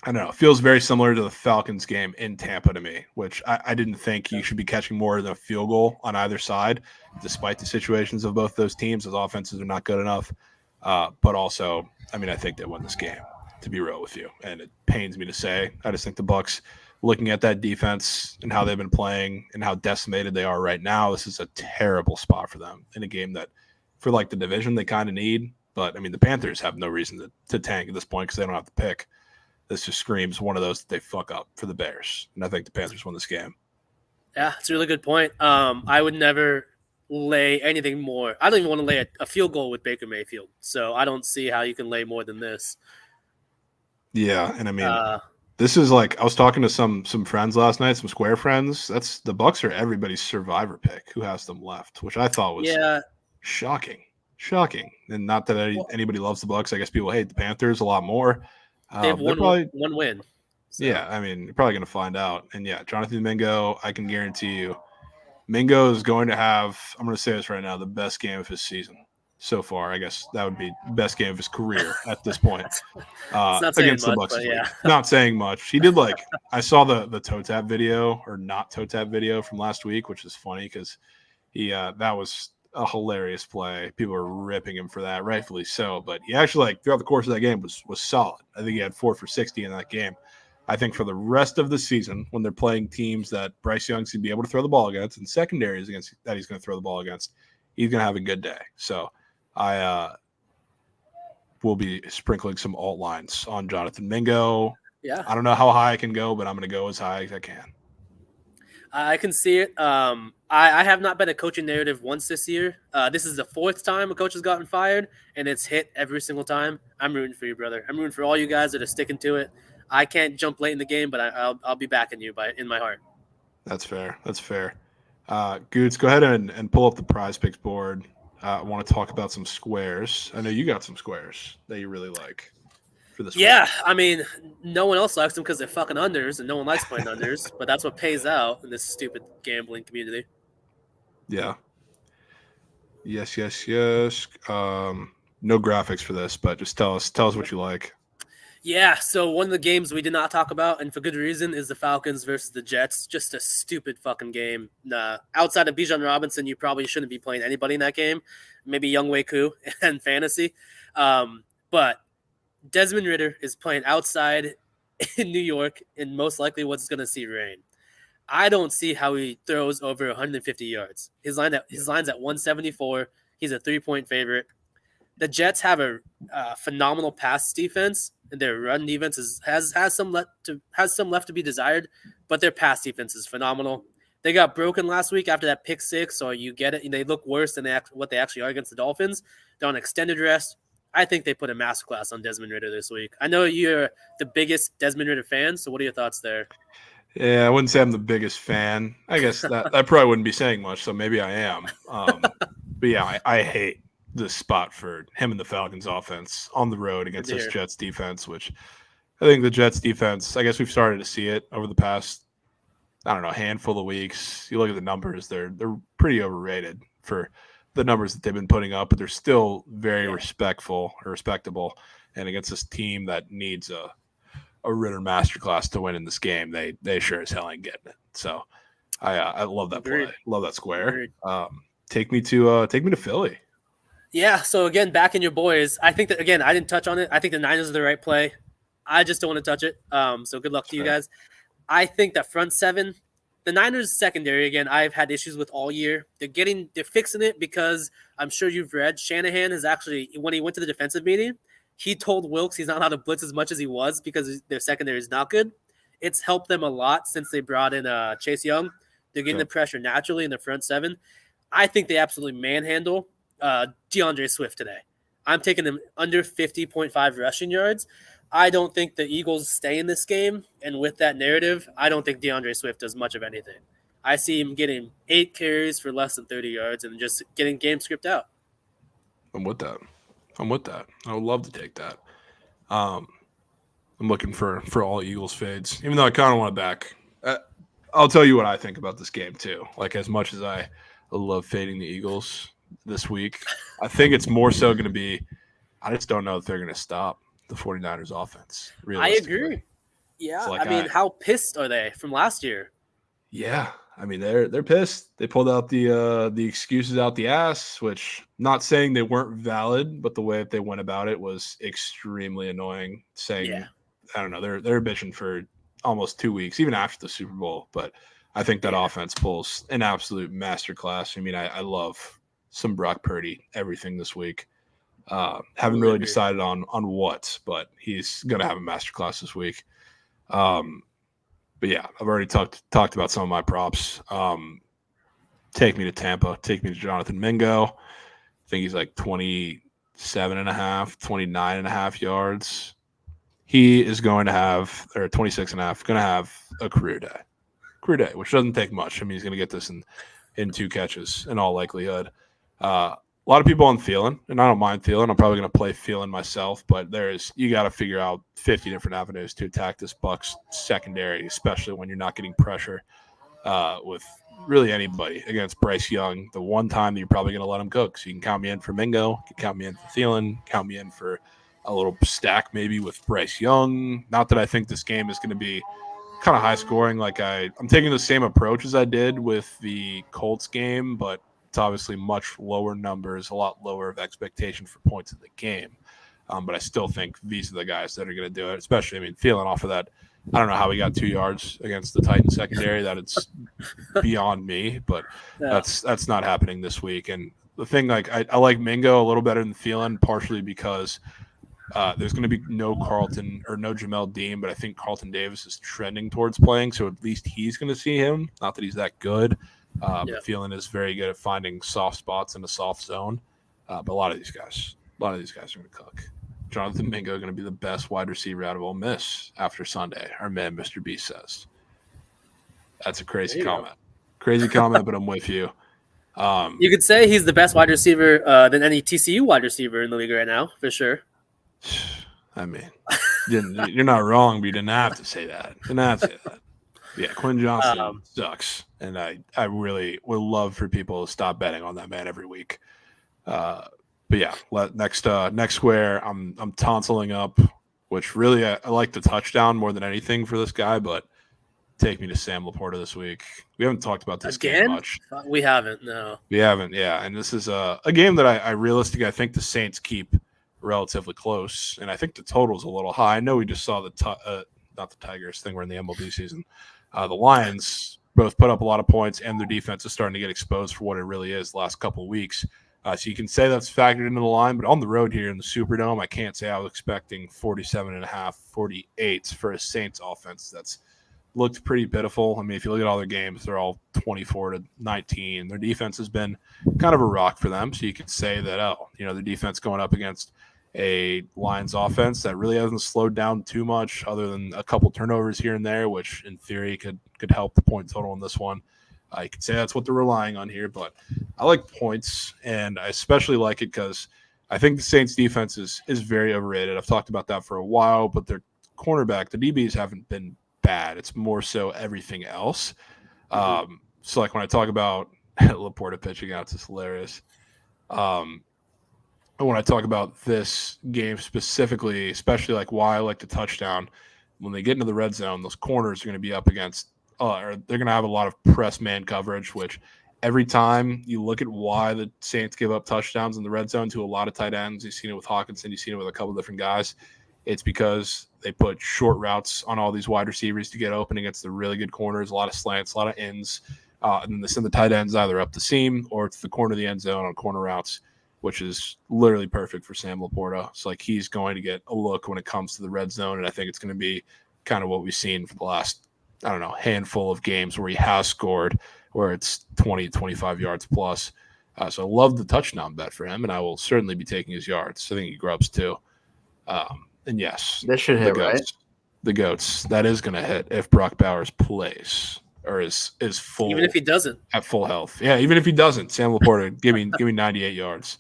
I don't know, it feels very similar to the Falcons game in Tampa to me, which I didn't think you should be catching more than a field goal on either side, despite the situations of both those teams, as offenses are not good enough. But also, I mean, I think they won this game, to be real with you. And it pains me to say, I just think the Bucks, looking at that defense and how they've been playing and how decimated they are right now, this is a terrible spot for them in a game that, for like the division, they kind of need. But I mean, the Panthers have no reason to tank at this point because they don't have to pick. This just screams one of those that they fuck up for the Bears, and I think the Panthers won this game. Yeah, it's a really good point. I would never lay anything more. I don't even want to lay a field goal with Baker Mayfield, so I don't see how you can lay more than this. Yeah, and I mean, this is like, I was talking to some friends last night, some Square friends. That's the Bucks are everybody's survivor pick who has them left, which I thought was shocking. And not that anybody loves the Bucks. I guess people hate the Panthers a lot more. They have one win. So. Yeah, I mean, you're probably going to find out. And yeah, Jonathan Mingo, I can guarantee you, Mingo is going to have, I'm going to say this right now, the best game of his season so far. I guess that would be the best game of his career at this point against the Bucks. Yeah. Not saying much. He did like, I saw the toe tap video or not toe tap video from last week, which is funny because that was a hilarious play. People are ripping him for that, rightfully so. But he actually, like, throughout the course of that game was solid. I think he had 4 for 60 in that game. I think for the rest of the season, when they're playing teams that Bryce Young's going to be able to throw the ball against and secondaries against that he's going to throw the ball against, he's going to have a good day. So I will be sprinkling some alt lines on Jonathan Mingo. Yeah. I don't know how high I can go, but I'm going to go as high as I can. I can see it. I have not been a coaching narrative once this year. This is the 4th time a coach has gotten fired, and it's hit every single time. I'm rooting for you, brother. I'm rooting for all you guys that are sticking to it. I can't jump late in the game, but I'll be backing you in my heart. That's fair. Goots, go ahead and pull up the Prize Picks board. I want to talk about some squares. I know you got some squares that you really like for this. Yeah, I mean, no one else likes them because they're fucking unders, and no one likes playing unders. But that's what pays out in this stupid gambling community. Yeah. Yes. No graphics for this, but just tell us what you like. Yeah, so one of the games we did not talk about, and for good reason, is the Falcons versus the Jets. Just a stupid fucking game. Outside of Bijan Robinson, you probably shouldn't be playing anybody in that game. Maybe Younghoe Koo and fantasy. But Desmond Ridder is playing outside in New York, and most likely what's going to see rain. I don't see how he throws over 150 yards. His line's at 174. He's a 3-point favorite. The Jets have a phenomenal pass defense, and their run defense has some left to be desired, but their pass defense is phenomenal. They got broken last week after that pick six, so you get it. They look worse than what they actually are against the Dolphins. They're on extended rest. I think they put a masterclass on Desmond Ridder this week. I know you're the biggest Desmond Ridder fan, so what are your thoughts there? Yeah, I wouldn't say I'm the biggest fan. I guess that probably wouldn't be saying much, so maybe I am. But yeah, I hate this spot for him and the Falcons offense on the road against this Jets defense, which I think the Jets defense, I guess we've started to see it over the past, I don't know, handful of weeks. You look at the numbers, they're pretty overrated for the numbers that they've been putting up, but they're still very respectable. And against this team that needs a Ridder masterclass to win in this game, they sure as hell ain't getting it. So I love that play. Love that square. Take me to Philly. Yeah, so again, back in your boys. I think that, again, I didn't touch on it. I think the Niners are the right play. I just don't want to touch it. So good luck to you guys. I think that front seven, the Niners secondary, again, I've had issues with all year. They're fixing it because I'm sure you've read Shanahan is actually, when he went to the defensive meeting, he told Wilkes he's not allowed to blitz as much as he was because their secondary is not good. It's helped them a lot since they brought in Chase Young. They're getting the pressure naturally in the front seven. I think they absolutely manhandle DeAndre Swift today. I'm taking them under 50.5 rushing yards. I don't think the Eagles stay in this game, and with that narrative, I don't think DeAndre Swift does much of anything. I see him getting 8 carries for less than 30 yards and just getting game script out. I'm with that. I would love to take that. I'm looking for all Eagles fades, even though I kind of want to back. I'll tell you what I think about this game too. Like, as much as I love fading the Eagles this week, I think it's more so going to be, I just don't know if they're going to stop the 49ers offense. I agree. Yeah. Like, I mean, how pissed are they from last year? Yeah. I mean, they're pissed. They pulled out the excuses out the ass, which, not saying they weren't valid, but the way that they went about it was extremely annoying. Saying, I don't know, they're bitching for almost 2 weeks, even after the Super Bowl. But I think that offense pulls an absolute masterclass. I mean, I love some Brock Purdy everything this week. Haven't really decided on what, but he's gonna have a masterclass this week. But yeah, I've already talked about some of my props. Take me to Tampa. Take me to Jonathan Mingo. I think he's like 27.5, 29.5 yards. He is going to have, or 26.5, going to have a career day, which doesn't take much. I mean, he's going to get this in 2 catches in all likelihood. A lot of people on Thielen, and I don't mind Thielen. I'm probably going to play Thielen myself, but you got to figure out 50 different avenues to attack this Bucs secondary, especially when you're not getting pressure with really anybody against Bryce Young. The one time that you're probably going to let him cook. So you can count me in for Mingo, you can count me in for Thielen, count me in for a little stack maybe with Bryce Young. Not that I think this game is going to be kind of high scoring. Like I'm taking the same approach as I did with the Colts game, but it's obviously much lower numbers, a lot lower of expectation for points in the game. But I still think these are the guys that are going to do it, especially, I mean, Thielen off of that. I don't know how he got 2 yards against the Titans secondary. That it's beyond me, but that's not happening this week. And the thing, like, I like Mingo a little better than Thielen, partially because there's going to be no Carlton or no Jamel Dean, but I think Carlton Davis is trending towards playing, so at least he's going to see him. Not that he's that good. But Thielen is very good at finding soft spots in a soft zone. But a lot of these guys are going to cook. Jonathan Mingo going to be the best wide receiver out of Ole Miss after Sunday. Our man, Mr. B, says. That's a crazy comment. Crazy comment, but I'm with you. You could say he's the best wide receiver than any TCU wide receiver in the league right now, for sure. I mean, you're not wrong, but you didn't have to say that. Yeah, Quinn Johnson sucks, and I really would love for people to stop betting on that man every week. But yeah, next square, I'm tonsiling up, which really I like the touchdown more than anything for this guy, but take me to Sam Laporta this week. We haven't talked about this game much. We haven't, no. We haven't, yeah. And this is a game that I realistically, I think the Saints keep relatively close, and I think the total is a little high. I know we just saw not the Tigers thing. We're in the MLB season. The Lions both put up a lot of points, and their defense is starting to get exposed for what it really is the last couple of weeks. So you can say that's factored into the line, but on the road here in the Superdome, I can't say I was expecting 47.5, 48 for a Saints offense that's looked pretty pitiful. I mean, if you look at all their games, they're all 24-19. Their defense has been kind of a rock for them. So you could say that, their defense going up against a Lions offense that really hasn't slowed down too much other than a couple turnovers here and there, which in theory could help the point total in this one. You could say that's what they're relying on here, but I like points, and I especially like it because I think the Saints defense is very overrated. I've talked about that for a while, but their cornerback, the DBs haven't been bad. It's more so everything else. So like when I talk about Laporta pitching out, it's hilarious. And when I talk about this game specifically, especially like why I like the touchdown, when they get into the red zone, those corners are going to be up against or they're going to have a lot of press man coverage, which every time you look at why the Saints give up touchdowns in the red zone to a lot of tight ends, you've seen it with Hawkinson, you've seen it with a couple of different guys, it's because they put short routes on all these wide receivers to get open against the really good corners, a lot of slants, a lot of ends, and then they send the tight ends either up the seam or to the corner of the end zone on corner routes, which is literally perfect for Sam Laporta. It's like he's going to get a look when it comes to the red zone, and I think it's going to be kind of what we've seen for the last handful of games where he has scored, where it's 20, 25 yards plus. So I love the touchdown bet for him, and I will certainly be taking his yards. I think he grubs too. And yes, this should hit, right? The goats. That is going to hit if Brock Bowers plays or is full. Even if he doesn't. At full health. Yeah, even if he doesn't. Sam Laporta, give me 98 yards.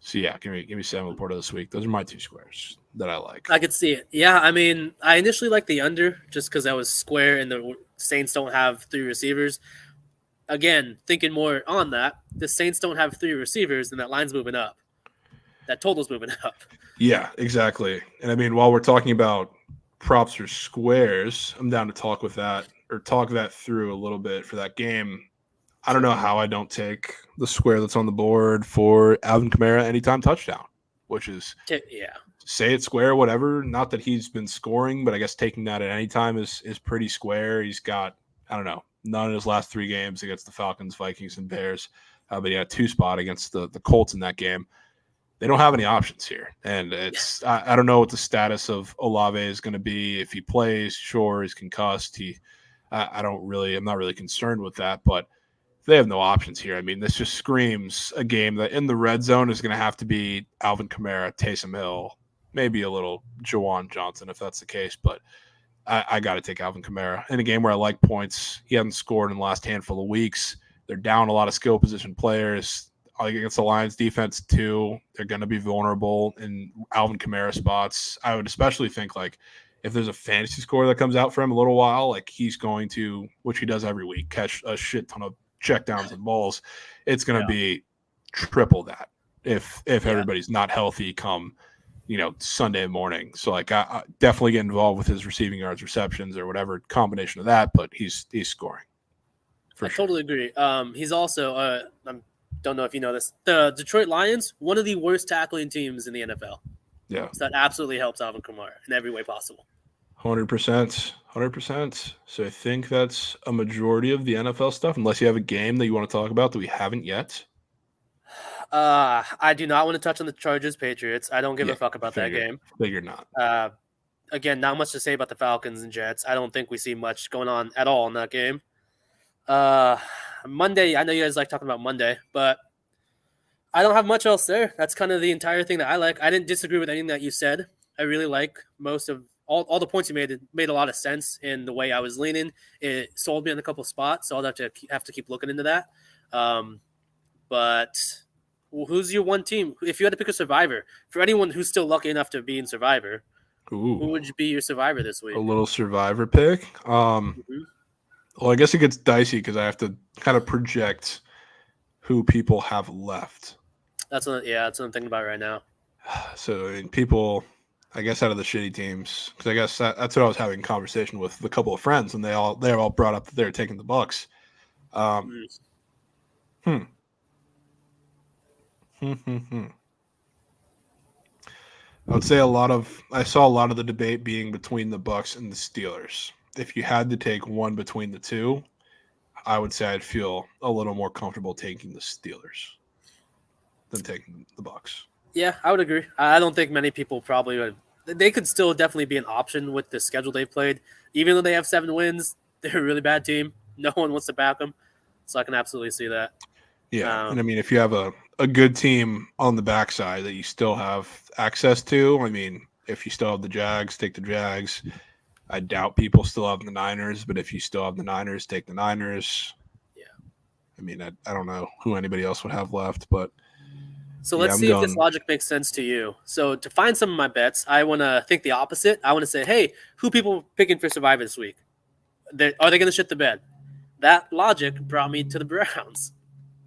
So yeah, give me Sam Laporta this week. Those are my two squares that I like. I could see it. Yeah, I mean, I initially liked the under just because I was square and the Saints don't have three receivers. Again, thinking more on that, the Saints don't have three receivers and that line's moving up. That total's moving up. Yeah, exactly. And I mean, while we're talking about props or squares, I'm down to talk that through a little bit for that game. I don't know how I don't take the square that's on the board for Alvin Kamara anytime touchdown, which is say it's square, whatever. Not that he's been scoring, but I guess taking that at any time is pretty square. He's got, none in his last three games against the Falcons, Vikings, and Bears. But he had 2 spot against the Colts in that game. They don't have any options here. And it's I don't know what the status of Olave is going to be. If he plays, sure, he's concussed. I'm not really concerned with that, but they have no options here. I mean, this just screams a game that in the red zone is going to have to be Alvin Kamara, Taysom Hill, maybe a little Juwan Johnson if that's the case. But I got to take Alvin Kamara in a game where I like points. He hasn't scored in the last handful of weeks. They're down a lot of skill position players. Against the Lions defense too, they're going to be vulnerable in Alvin Kamara spots. I would especially think like if there's a fantasy score that comes out for him a little while, like he's going to, which he does every week, catch a shit ton of checkdowns and balls. It's going to be triple that if everybody's not healthy come, Sunday morning. So like I definitely get involved with his receiving yards, receptions, or whatever combination of that, but he's scoring. I totally agree. He's also I don't know if you know this. The Detroit Lions, one of the worst tackling teams in the NFL. Yeah. So that absolutely helps Alvin Kamara in every way possible. 100%. So I think that's a majority of the NFL stuff, unless you have a game that you want to talk about that we haven't yet. I do not want to touch on the Chargers Patriots. I don't give a fuck about that game. Figure not. Again, not much to say about the Falcons and Jets. I don't think we see much going on at all in that game. Monday, I know you guys like talking about Monday, but I don't have much else there. That's kind of the entire thing that I like. I didn't disagree with anything that you said. I really like most of all the points you made. It made a lot of sense in the way I was leaning. It sold me on a couple of spots, so I'll have to keep looking into that. But who's your one team? If you had to pick a survivor, for anyone who's still lucky enough to be in Survivor, who would be your survivor this week? A little survivor pick. Well, I guess it gets dicey because I have to kind of project who people have left. That's what I'm thinking about right now. So, I mean, people, I guess, out of the shitty teams, because I guess that's what I was having a conversation with a couple of friends, and they all brought up that they were taking the Bucs. I would say I saw a lot of the debate being between the Bucs and the Steelers. if you had to take one between the two, I would say I'd feel a little more comfortable taking the Steelers than taking the Bucks. Yeah, I would agree. I don't think many people probably would. They could still definitely be an option with the schedule they've played. Even though they have 7 wins, they're a really bad team. No one wants to back them. So I can absolutely see that. Yeah. And I mean, if you have a good team on the backside that you still have access to, I mean, if you still have the Jags, take the Jags. I doubt people still have the Niners, but if you still have the Niners, take the Niners. Yeah. I mean, I don't know who anybody else would have left, but. So let's see if this logic makes sense to you. So to find some of my bets, I want to think the opposite. I want to say, hey, who people picking for Survivor this week? Are they going to shit the bed? That logic brought me to the Browns.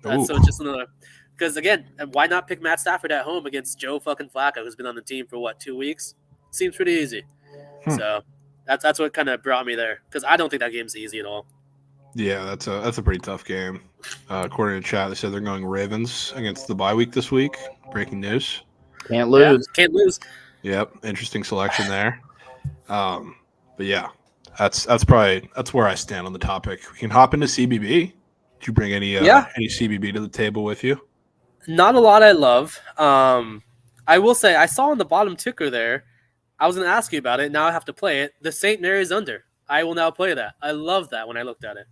So just another – because, again, why not pick Matt Stafford at home against Joe fucking Flacco, who's been on the team for, 2 weeks? Seems pretty easy. So that's what kind of brought me there, because I don't think that game's easy at all. Yeah, that's a pretty tough game. According to chat, they said they're going Ravens against the bye week this week. Breaking news. Can't lose. Yeah, can't lose. Yep, interesting selection there. But yeah, that's where I stand on the topic. We can hop into CBB. Did you bring any CBB to the table with you? Not a lot I love. I will say I saw on the bottom ticker there. I was going to ask you about it. Now I have to play it. The St. Mary's under. I will now play that. I love that when I looked at it.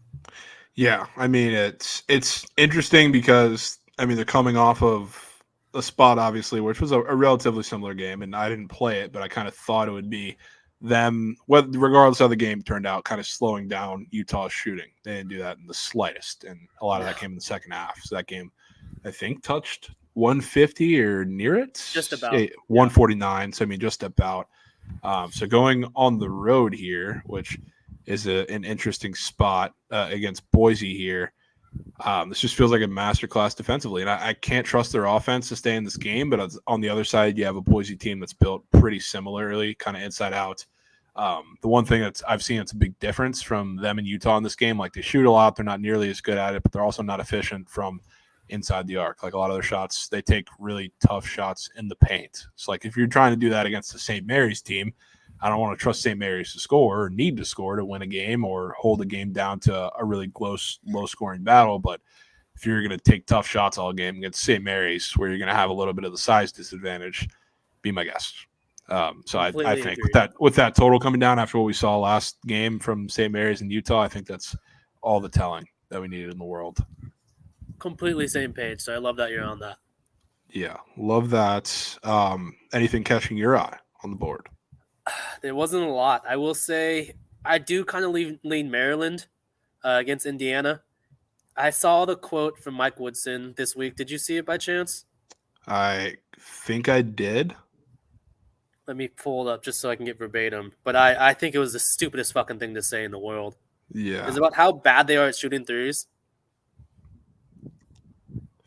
Yeah, I mean it's interesting because I mean they're coming off of a spot obviously, which was a relatively similar game, and I didn't play it, but I kind of thought it would be them, regardless how the game turned out, kind of slowing down Utah's shooting. They didn't do that in the slightest, and a lot of that came in the second half. So that game, I think, touched 150 or near it, just about 149. So I mean, just about. So going on the road here, which is an interesting spot against Boise here. This just feels like a masterclass defensively, and I can't trust their offense to stay in this game. But on the other side, you have a Boise team that's built pretty similarly, kind of inside out. The one thing that I've seen that's a big difference from them and Utah in this game, like they shoot a lot, they're not nearly as good at it, but they're also not efficient from inside the arc. Like a lot of their shots, they take really tough shots in the paint. So like if you're trying to do that against the St. Mary's team, I don't want to trust St. Mary's to score or need to score to win a game or hold a game down to a really close, low-scoring battle. But if you're going to take tough shots all game against St. Mary's, where you're going to have a little bit of the size disadvantage, be my guest. So I think with that total coming down after what we saw last game from St. Mary's and Utah, I think that's all the telling that we needed in the world. Completely same page, so I love that you're on that. Yeah, love that. Anything catching your eye on the board? There wasn't a lot. I will say I do kind of lean Maryland against Indiana. I saw the quote from Mike Woodson this week. Did you see it by chance? I think I did. Let me pull it up just so I can get verbatim. But I think it was the stupidest fucking thing to say in the world. Yeah. It's about how bad they are at shooting threes.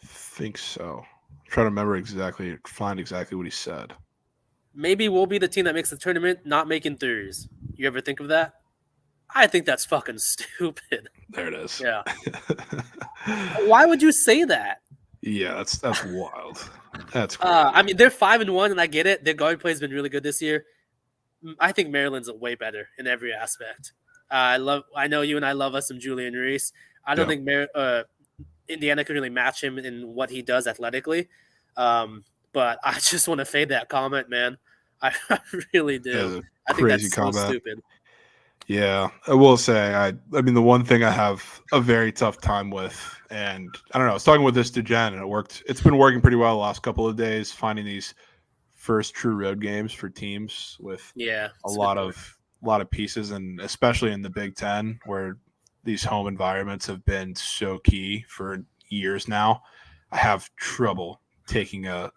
Think so. I'm trying to find exactly what he said. Maybe we'll be the team that makes the tournament not making threes. You ever think of that? I think that's fucking stupid. There it is. Yeah. Why would you say that? Yeah, that's wild. That's crazy. I mean, they're 5-1, and I get it. Their guard play has been really good this year. I think Maryland's way better in every aspect. I know you and I love us some Julian Reese. I don't think Indiana could really match him in what he does athletically. But I just want to fade that comment, man. I really do. I think that's so stupid. Yeah, I will say, I mean, the one thing I have a very tough time with, and I don't know, I was talking with this to Jen, and it worked. It's been working pretty well the last couple of days, finding these first true road games for teams with a lot of pieces, and especially in the Big Ten, where these home environments have been so key for years now. I have trouble taking a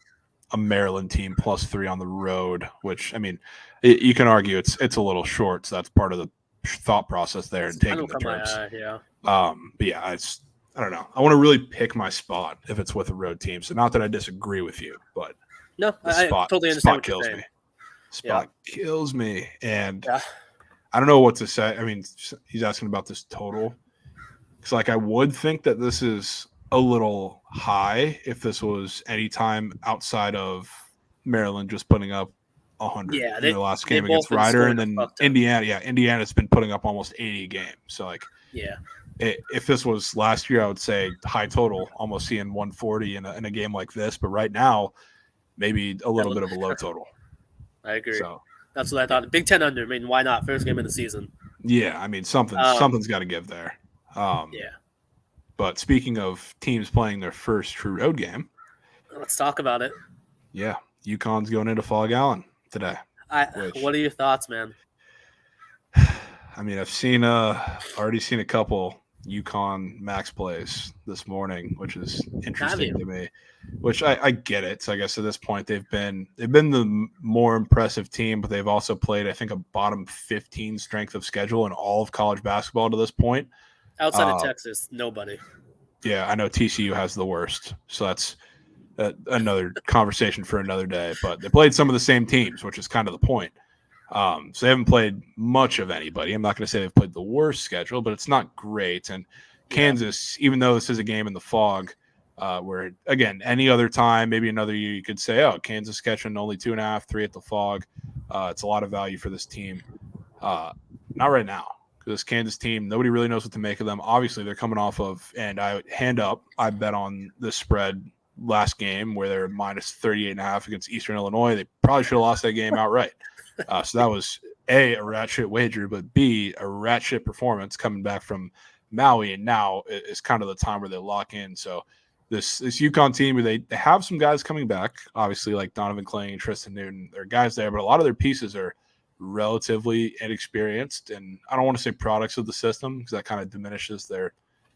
Maryland team +3 on the road, which, I mean, you can argue it's a little short, so that's part of the thought process there and taking the Terps. But yeah, I don't know. I want to really pick my spot if it's with a road team. So not that I disagree with you, but no, I totally understand. Spot kills me, and I don't know what to say. I mean, he's asking about this total. Because like I would think that this is a little high if this was any time outside of Maryland just putting up 100 Yeah, in they- their last they've game against both been Ryder, and scoring a then fuck ton. Indiana's been putting up almost 80 a game. So like, Yeah. if this was last year, I would say high total, almost seeing 140 in a game like this. But right now, maybe a little bit of a low total. I agree. So That's what I thought. Big 10 under. I mean, why not? First game of the season. yeah, I mean something's got to give there. Yeah. But speaking of teams playing their first true road game, Let's talk about it. yeah, UConn's going into Fog Allen today. What are your thoughts, man? I mean, I've already seen a couple UConn max plays this morning, which is interesting to me. Which I get it. So I guess at this point they've been the more impressive team, but they've also played, I think, a bottom 15 strength of schedule in all of college basketball to this point. Outside of Texas, nobody. Yeah, I know TCU has the worst, so that's another conversation for another day. But they played some of the same teams, which is kind of the point. So they haven't played much of anybody. I'm not going to say they've played the worst schedule, but it's not great. And Kansas, even though this is a game in the Fog, where, again, any other time, maybe another year, you could say, oh, Kansas catching only 2.5, 3 at the Fog. It's a lot of value for this team. Not right now. This Kansas team, nobody really knows what to make of them. Obviously, they're coming off of, and I bet on this spread last game where they're minus 38.5 against Eastern Illinois. They probably should have lost that game outright. So that was A, a rat shit wager, but B, a rat shit performance coming back from Maui. And now is kind of the time where they lock in. So this UConn team, where they have some guys coming back, obviously, like Donovan Kling and Tristan Newton. There are guys there, but a lot of their pieces are relatively inexperienced. And I don't want to say products of the system because that kind of diminishes their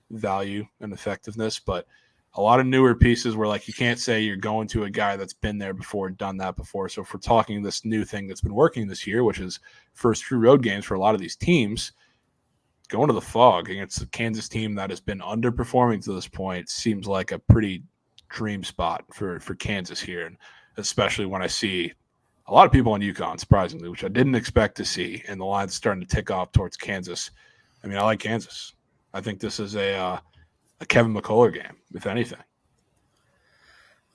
value and effectiveness. But a lot of newer pieces where, like, you can't say you're going to a guy that's been there before, done that before. So if we're talking this new thing that's been working this year, which is first true road games for a lot of these teams, going to the Fog against a Kansas team that has been underperforming to this point seems like a pretty dream spot for Kansas here. And especially when I see a lot of people on UConn, surprisingly, which I didn't expect to see, and the line's starting to tick off towards Kansas. I mean, I like Kansas. I think this is a Kevin McCullough game, if anything.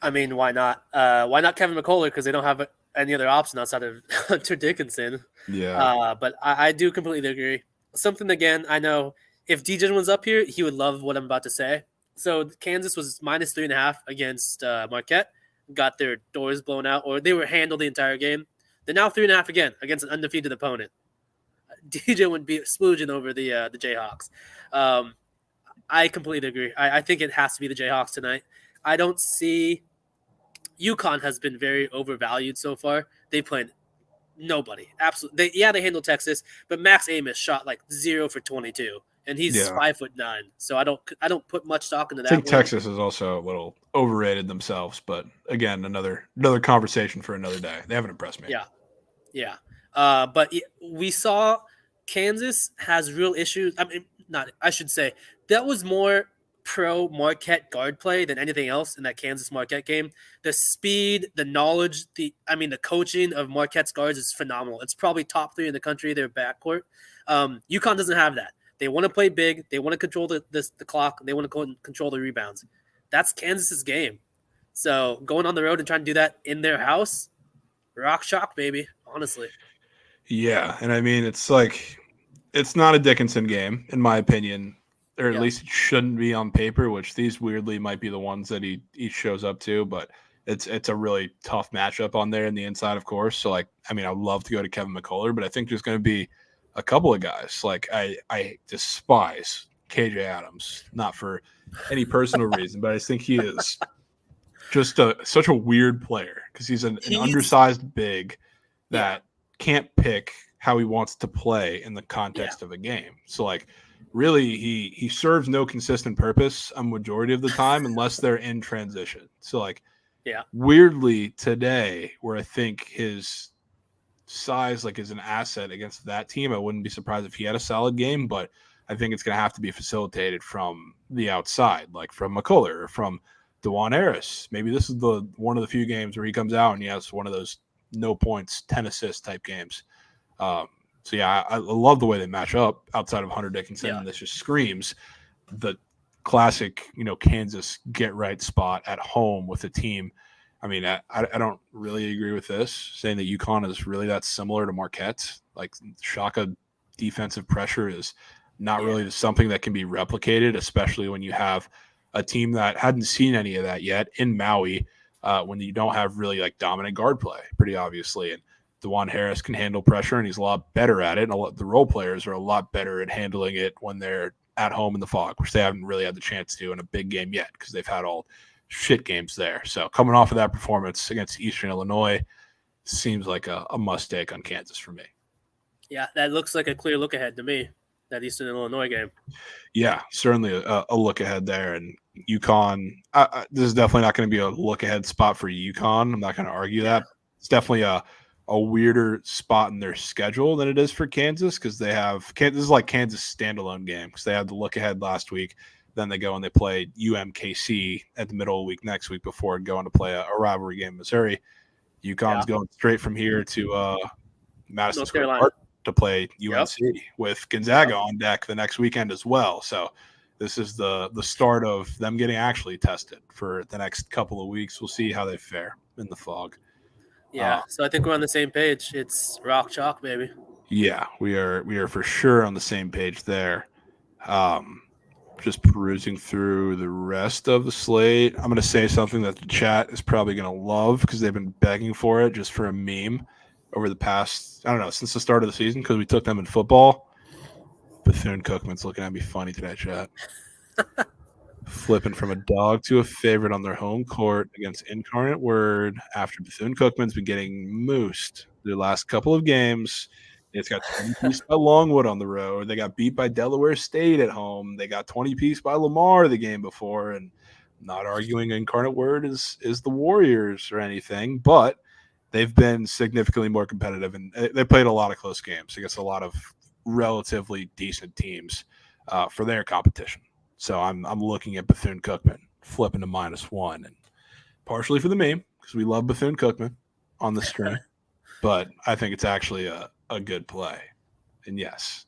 I mean, why not? Why not Kevin McCullough? Because they don't have any other option outside of Hunter Dickinson. Yeah. But I do completely agree. Something, again, I know if DJ was up here, he would love what I'm about to say. So Kansas was minus 3.5 against Marquette, got their doors blown out, or they were handled the entire game. They're now 3.5 again against an undefeated opponent. DJ would be splooging over the Jayhawks. I completely agree. I think it has to be the Jayhawks tonight. I don't see – UConn has been very overvalued so far. They played nobody. Absolutely. They handled Texas, but Max Amos shot like 0 for 22, and he's 5'9". So I don't put much stock into that. I think Texas is also a little overrated themselves, but again, another conversation for another day. They haven't impressed me. Yeah. But we saw Kansas has real issues. I should say that was more pro Marquette guard play than anything else in that Kansas Marquette game. The speed, the knowledge, the coaching of Marquette's guards is phenomenal. It's probably top 3 in the country, their backcourt. UConn doesn't have that. They want to play big. They want to control the clock. They want to control the rebounds. That's Kansas's game. So going on the road and trying to do that in their house, rock chalk, baby, honestly. Yeah, and I mean, it's like it's not a Dickinson game, in my opinion, or at least it shouldn't be on paper, which these weirdly might be the ones that he shows up to, but it's a really tough matchup on there in the inside, of course. So, like, I mean, I'd love to go to Kevin McCullough, but I think there's going to be a couple of guys. Like, I despise KJ Adams, not for any personal reason, but I think he is just such a weird player because he's an undersized big that can't pick how he wants to play in the context of a game. So, like, really, he serves no consistent purpose a majority of the time unless they're in transition. So, like, weirdly today, where I think his size is an asset against that team, I wouldn't be surprised if he had a solid game, but I think it's going to have to be facilitated from the outside, like from McCullough or from DeJuan Harris. Maybe this is one of the few games where he comes out and he has one of those no points, 10 assists type games. So, yeah, I love the way they match up outside of Hunter Dickinson. And this just screams the classic, Kansas get-right spot at home with a team. I mean, I don't really agree with this, saying that UConn is really that similar to Marquette. Like, Shaka defensive pressure is not really something that can be replicated, especially when you have a team that hadn't seen any of that yet in Maui, when you don't have really like dominant guard play, pretty obviously. And DeJuan Harris can handle pressure, and he's a lot better at it. And the role players are a lot better at handling it when they're at home in the fog, which they haven't really had the chance to in a big game yet because they've had all shit games there. So coming off of that performance against Eastern Illinois seems like a must take on Kansas for me. Yeah, that looks like a clear look ahead to me, that Eastern Illinois game. Yeah, certainly a look ahead there. And UConn, this is definitely not going to be a look ahead spot for UConn. I'm not going to argue that. It's definitely a weirder spot in their schedule than it is for Kansas, because they have – this is like Kansas' standalone game because they had the look ahead last week. Then they go and they play UMKC at the middle of the week next week before going to play a rivalry game in Missouri. UConn's going straight from here to Madison Square Garden to play UNC with Gonzaga on deck the next weekend as well. So this is the start of them getting actually tested for the next couple of weeks. We'll see how they fare in the fog. Yeah, so I think we're on the same page. It's rock chalk, baby. Yeah, we are for sure on the same page there. Just perusing through the rest of the slate. I'm going to say something that the chat is probably going to love because they've been begging for it just for a meme over the past, I don't know, since the start of the season because we took them in football. Bethune-Cookman's looking at me funny today, chat. Flipping from a dog to a favorite on their home court against Incarnate Word after Bethune-Cookman's been getting moosed their last couple of games. It's got 20-piece by Longwood on the road. They got beat by Delaware State at home. They got 20-piece by Lamar the game before. And I'm not arguing Incarnate Word is the Warriors or anything, but they've been significantly more competitive, and they played a lot of close games against a lot of relatively decent teams for their competition. So I'm looking at Bethune-Cookman flipping to -1, and partially for the meme because we love Bethune-Cookman on the stream, but I think it's actually a good play. And yes,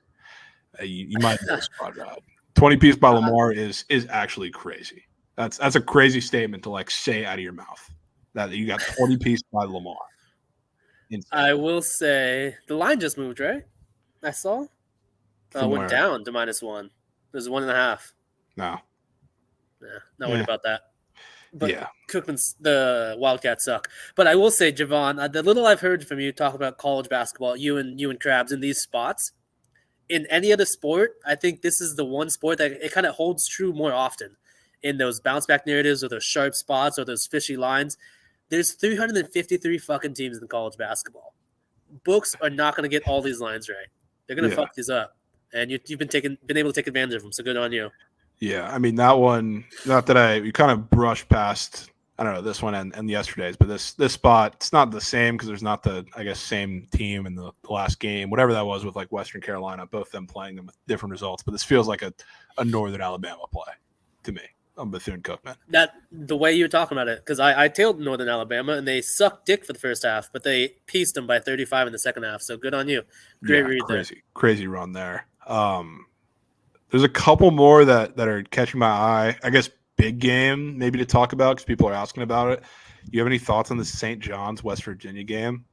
you might know Squad Rod. 20-piece by Lamar is actually crazy. That's a crazy statement to like say out of your mouth that you got 20-piece by Lamar. Insane. I will say the line just moved, right? I saw. Went down to -1. There's 1.5. No. Yeah, not worried about that. But yeah. Cookman's the Wildcats suck. But I will say, Javon, the little I've heard from you talk about college basketball, you and Krabs in these spots, in any other sport, I think this is the one sport that it kind of holds true more often in those bounce back narratives or those sharp spots or those fishy lines. There's 353 fucking teams in college basketball. Books are not going to get all these lines right. They're going to fuck these up. And you've been able to take advantage of them, so good on you. Yeah, I mean, that one, not that you kind of brushed past, I don't know, this one and yesterday's, but this spot, it's not the same because there's not the, I guess, same team in the last game, whatever that was with like Western Carolina, both them playing them with different results. But this feels like a Northern Alabama play to me on Bethune-Cookman. That the way you were talking about it, because I tailed Northern Alabama and they sucked dick for the first half, but they pieced them by 35 in the second half. So good on you. Great read there. Crazy run there. There's a couple more that are catching my eye. I guess big game maybe to talk about because people are asking about it. You have any thoughts on the St. John's West Virginia game?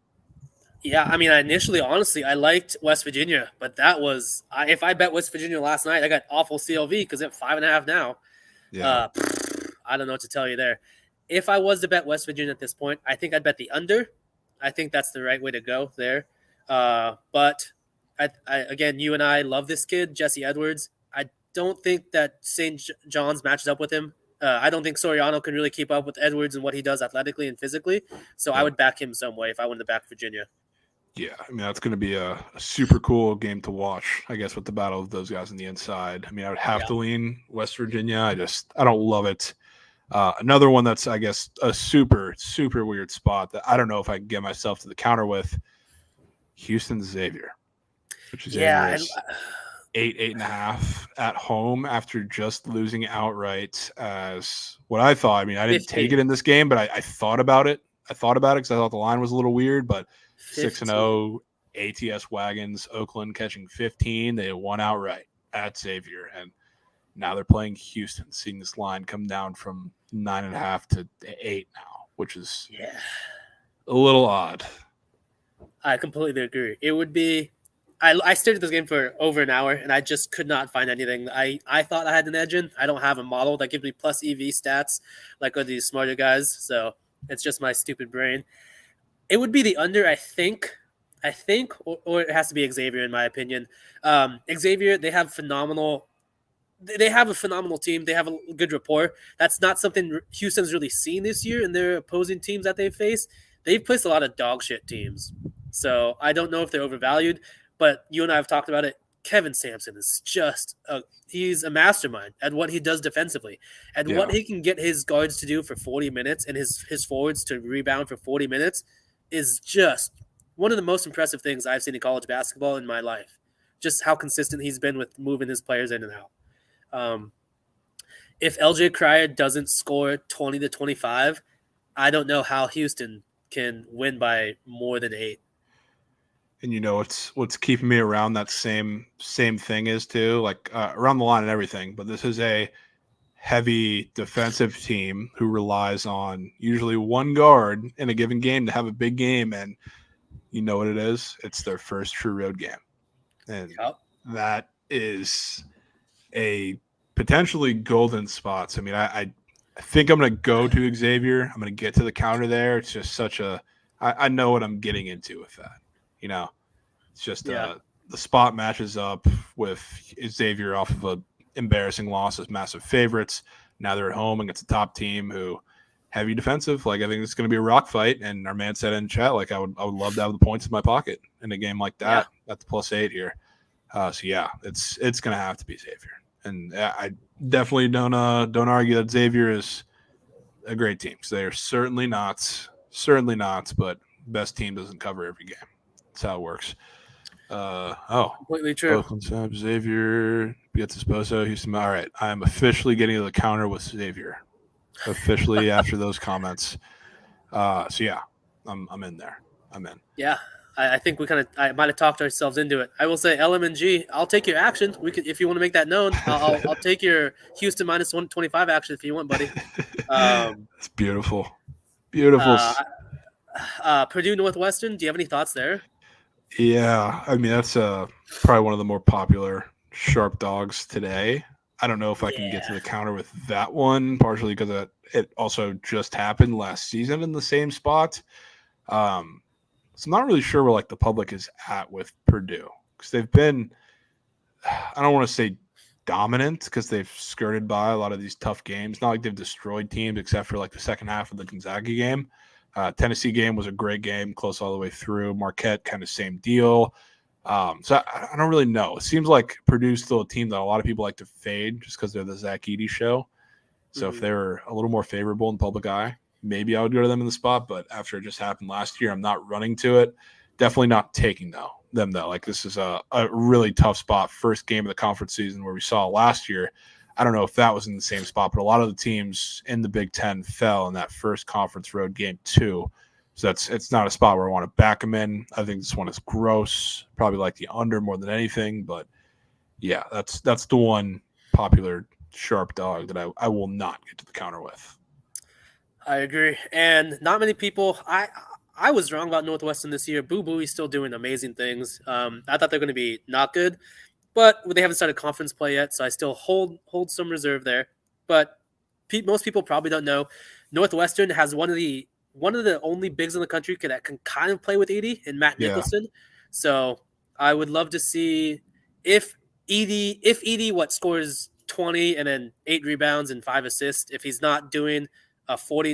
Yeah, I mean, honestly, I liked West Virginia, but that was if I bet West Virginia last night, I got awful CLV because at 5.5 now. Yeah, I don't know what to tell you there. If I was to bet West Virginia at this point, I think I'd bet the under. I think that's the right way to go there. But I again, you and I love this kid, Jesse Edwards. I don't think that St. John's matches up with him. I don't think Soriano can really keep up with Edwards and what he does athletically and physically. So I would back him some way if I wanted to back Virginia. Yeah, I mean, that's going to be a super cool game to watch, I guess, with the battle of those guys on the inside. I mean, I would have to lean West Virginia. I don't love it. Another one that's, I guess, a super, super weird spot that I don't know if I can get myself to the counter with, Houston Xavier. Which is 8.5 at home after just losing outright as what I thought. I mean, I didn't take it in this game, but I thought about it. Because I thought the line was a little weird, but 6-0 ATS Wagons, Oakland catching 15. They won outright at Xavier, and now they're playing Houston, seeing this line come down from 9.5 to 8 now. which is Yeah, a little odd. I completely agree. It would be. I stared at this game for over an hour, and I just could not find anything. I thought I had an edge in. I don't have a model that gives me plus EV stats like are these smarter guys, so it's just my stupid brain. It would be the under, I think, or it has to be Xavier in my opinion. Xavier, they have phenomenal. They have a phenomenal team. They have a good rapport. That's not something Houston's really seen this year in their opposing teams that they face. They've placed a lot of dog shit teams, so I don't know if they're overvalued. But you and I have talked about it. Kevin Sampson is he's a mastermind at what he does defensively, and what he can get his guards to do for 40 minutes and his forwards to rebound for 40 minutes is just one of the most impressive things I've seen in college basketball in my life. Just how consistent he's been with moving his players in and out. If LJ Cryer doesn't score 20 to 25, I don't know how Houston can win by more than 8. And what's keeping me around that same thing is too, like around the line and everything. But this is a heavy defensive team who relies on usually one guard in a given game to have a big game, and you know what it is? It's their first true road game, and that is a potentially golden spot. I mean, I think I'm going to go to Xavier. I'm going to get to the counter there. It's just I know what I'm getting into with that. It's just the spot matches up with Xavier off of a embarrassing loss as massive favorites. Now they're at home against a top team who heavy defensive. Like, I think it's going to be a rock fight. And our man said in chat, like, I would love to have the points in my pocket in a game like that at the +8 here. So yeah, it's going to have to be Xavier. And I definitely don't argue that Xavier is a great team. So they are certainly not, but best team doesn't cover every game. That's how it works. Completely true. Xavier gets Esposo. Houston. All right, I am officially getting to the counter with Xavier. Officially after those comments. So yeah, I'm in there. I'm in. Yeah, I think I might have talked ourselves into it. I will say LMNG. I'll take your action. We could, if you want to make that known. I'll take your Houston -125 action if you want, buddy. It's beautiful. Beautiful. Purdue Northwestern. Do you have any thoughts there? Yeah, I mean that's probably one of the more popular sharp dogs today. I don't know if I can get to the counter with that one, partially because it also just happened last season in the same spot. So I'm not really sure where like the public is at with Purdue because they've been, I don't want to say dominant because they've skirted by a lot of these tough games. Not like they've destroyed teams except for like the second half of the Gonzaga game. Tennessee game was a great game, close all the way through. Marquette, kind of same deal. So I don't really know. It seems like Purdue's still a team that a lot of people like to fade just because they're the Zach Edey show. So if they were a little more favorable in the public eye, maybe I would go to them in the spot. But after it just happened last year, I'm not running to it. Definitely not taking them though. Like this is a really tough spot. First game of the conference season where we saw last year. I don't know if that was in the same spot, but a lot of the teams in the Big Ten fell in that first conference road game too. So it's not a spot where I want to back them in. I think this one is gross. Probably like the under more than anything. But yeah, that's the one popular sharp dog that I will not get to the counter with. I agree. And not many people I was wrong about Northwestern this year. Boo Booey's still doing amazing things. I thought they're going to be not good. But they haven't started conference play yet, so I still hold some reserve there. But most people probably don't know Northwestern has one of the only bigs in the country that can kind of play with Edey and Matt Nicholson. So I would love to see if Edey scores 20 and then 8 rebounds and 5 assists. If he's not doing a 40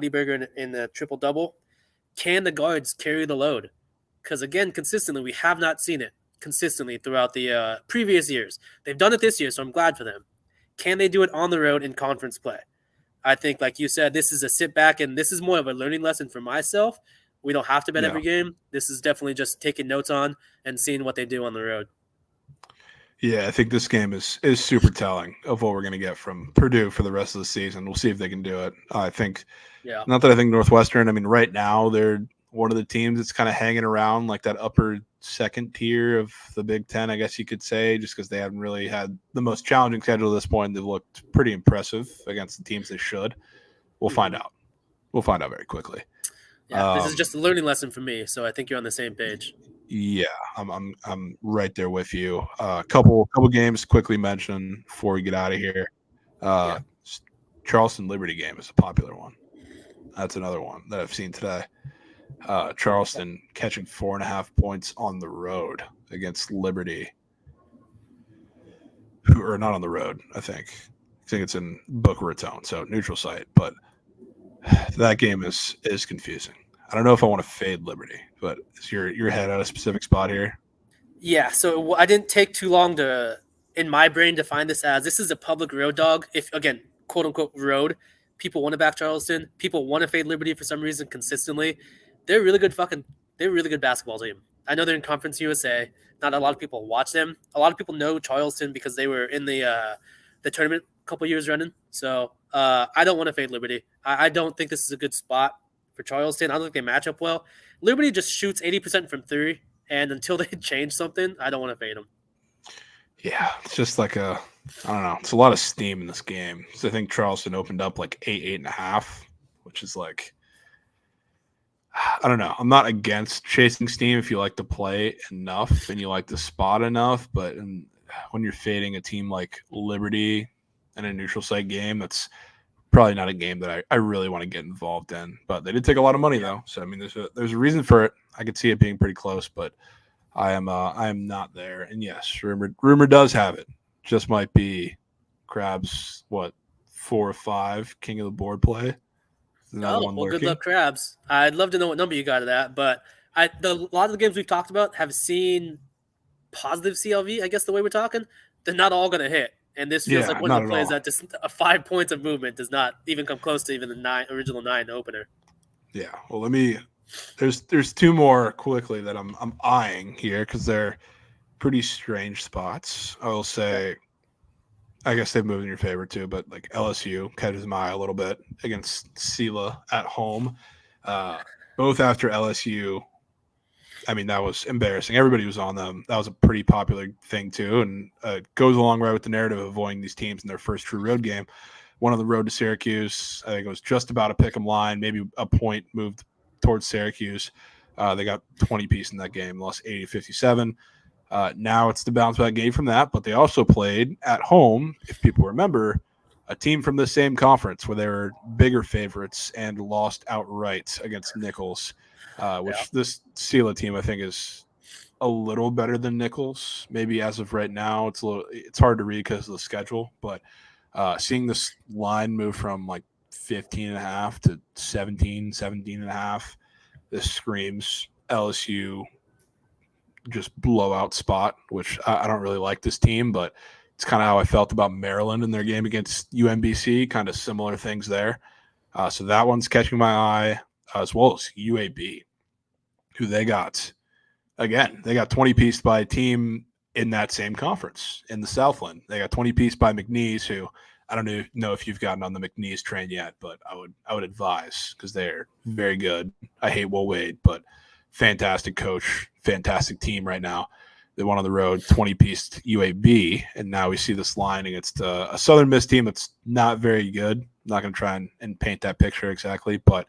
burger in the triple double, can the guards carry the load? Because again, consistently we have not seen it. Consistently throughout the previous years. They've done it this year, so I'm glad for them. Can they do it on the road in conference play? I think, like you said, this is a sit back, and this is more of a learning lesson for myself. We don't have to bet every game. This is definitely just taking notes on and seeing what they do on the road. Yeah, I think this game is super telling of what we're going to get from Purdue for the rest of the season. We'll see if they can do it. I think, not that I think Northwestern, I mean, right now they're one of the teams that's kind of hanging around like that upper second tier of the Big Ten, I guess you could say, just because they haven't really had the most challenging schedule at this point. They've looked pretty impressive against the teams they should. We'll find out. We'll find out very quickly. Yeah, this is just a learning lesson for me, so I think you're on the same page. Yeah, I'm right there with you. Couple games quickly mention before we get out of here. Charleston Liberty game is a popular one. That's another one that I've seen today. Charleston catching 4.5 points on the road against Liberty, who are not on the road. I think it's in Boca Raton, so neutral site. But that game is confusing. I don't know if I want to fade Liberty, but is your head at a specific spot here? Yeah, so I didn't take too long in my brain to find this as this is a public road dog. If, again, quote unquote road, people want to back Charleston. People want to fade Liberty for some reason consistently. They're a really good basketball team. I know they're in Conference USA. Not a lot of people watch them. A lot of people know Charleston because they were in the tournament a couple years running. So I don't want to fade Liberty. I don't think this is a good spot for Charleston. I don't think they match up well. Liberty just shoots 80% from three, and until they change something, I don't want to fade them. Yeah, it's just like I don't know. It's a lot of steam in this game. So I think Charleston opened up like 8.5, which is like, I don't know. I'm not against chasing steam if you like to play enough and you like to spot enough, but when you're fading a team like Liberty in a neutral site game, that's probably not a game that I really want to get involved in. But they did take a lot of money though, so I mean, there's a reason for it. I could see it being pretty close, but I am not there. And yes, rumor does have it. Just might be Krabs, 4 or 5 king of the board play. Good luck, Krabs. I'd love to know what number you got of that, but a lot of the games we've talked about have seen positive CLV, I guess the way we're talking. They're not all going to hit. And this feels like one of the plays that just 5 points of movement does not even come close to even the original 9 opener. Yeah. Well, there's 2 more quickly that I'm eyeing here because they're pretty strange spots. I will say, I guess they've moved in your favor too, but like LSU catches my eye a little bit against Sela at home. Both after LSU, I mean, that was embarrassing. Everybody was on them. That was a pretty popular thing too, and goes along right with the narrative of avoiding these teams in their first true road game. One on the road to Syracuse, I think it was just about a pick 'em line, maybe a point moved towards Syracuse. They got 20 piece in that game, lost 80-57. Now it's the bounce back game from that, but they also played at home, if people remember, a team from the same conference where they were bigger favorites and lost outright against Nichols, which this Sela team I think is a little better than Nichols. Maybe as of right now, it's hard to read because of the schedule, but seeing this line move from like 15.5 to 17.5, this screams LSU just blowout spot, which I don't really like this team, but it's kind of how I felt about Maryland in their game against UMBC, kind of similar things there. So that one's catching my eye, as well as UAB, who they got 20 pieced by a team in that same conference in the Southland. They got 20 pieced by McNeese, who I don't know if you've gotten on the McNeese train yet, but I would advise because they're very good. I hate Will Wade, but fantastic coach, fantastic team right now. They won on the road, 20-piece UAB, and now we see this line against a Southern Miss team that's not very good. I'm not going to try and paint that picture exactly, but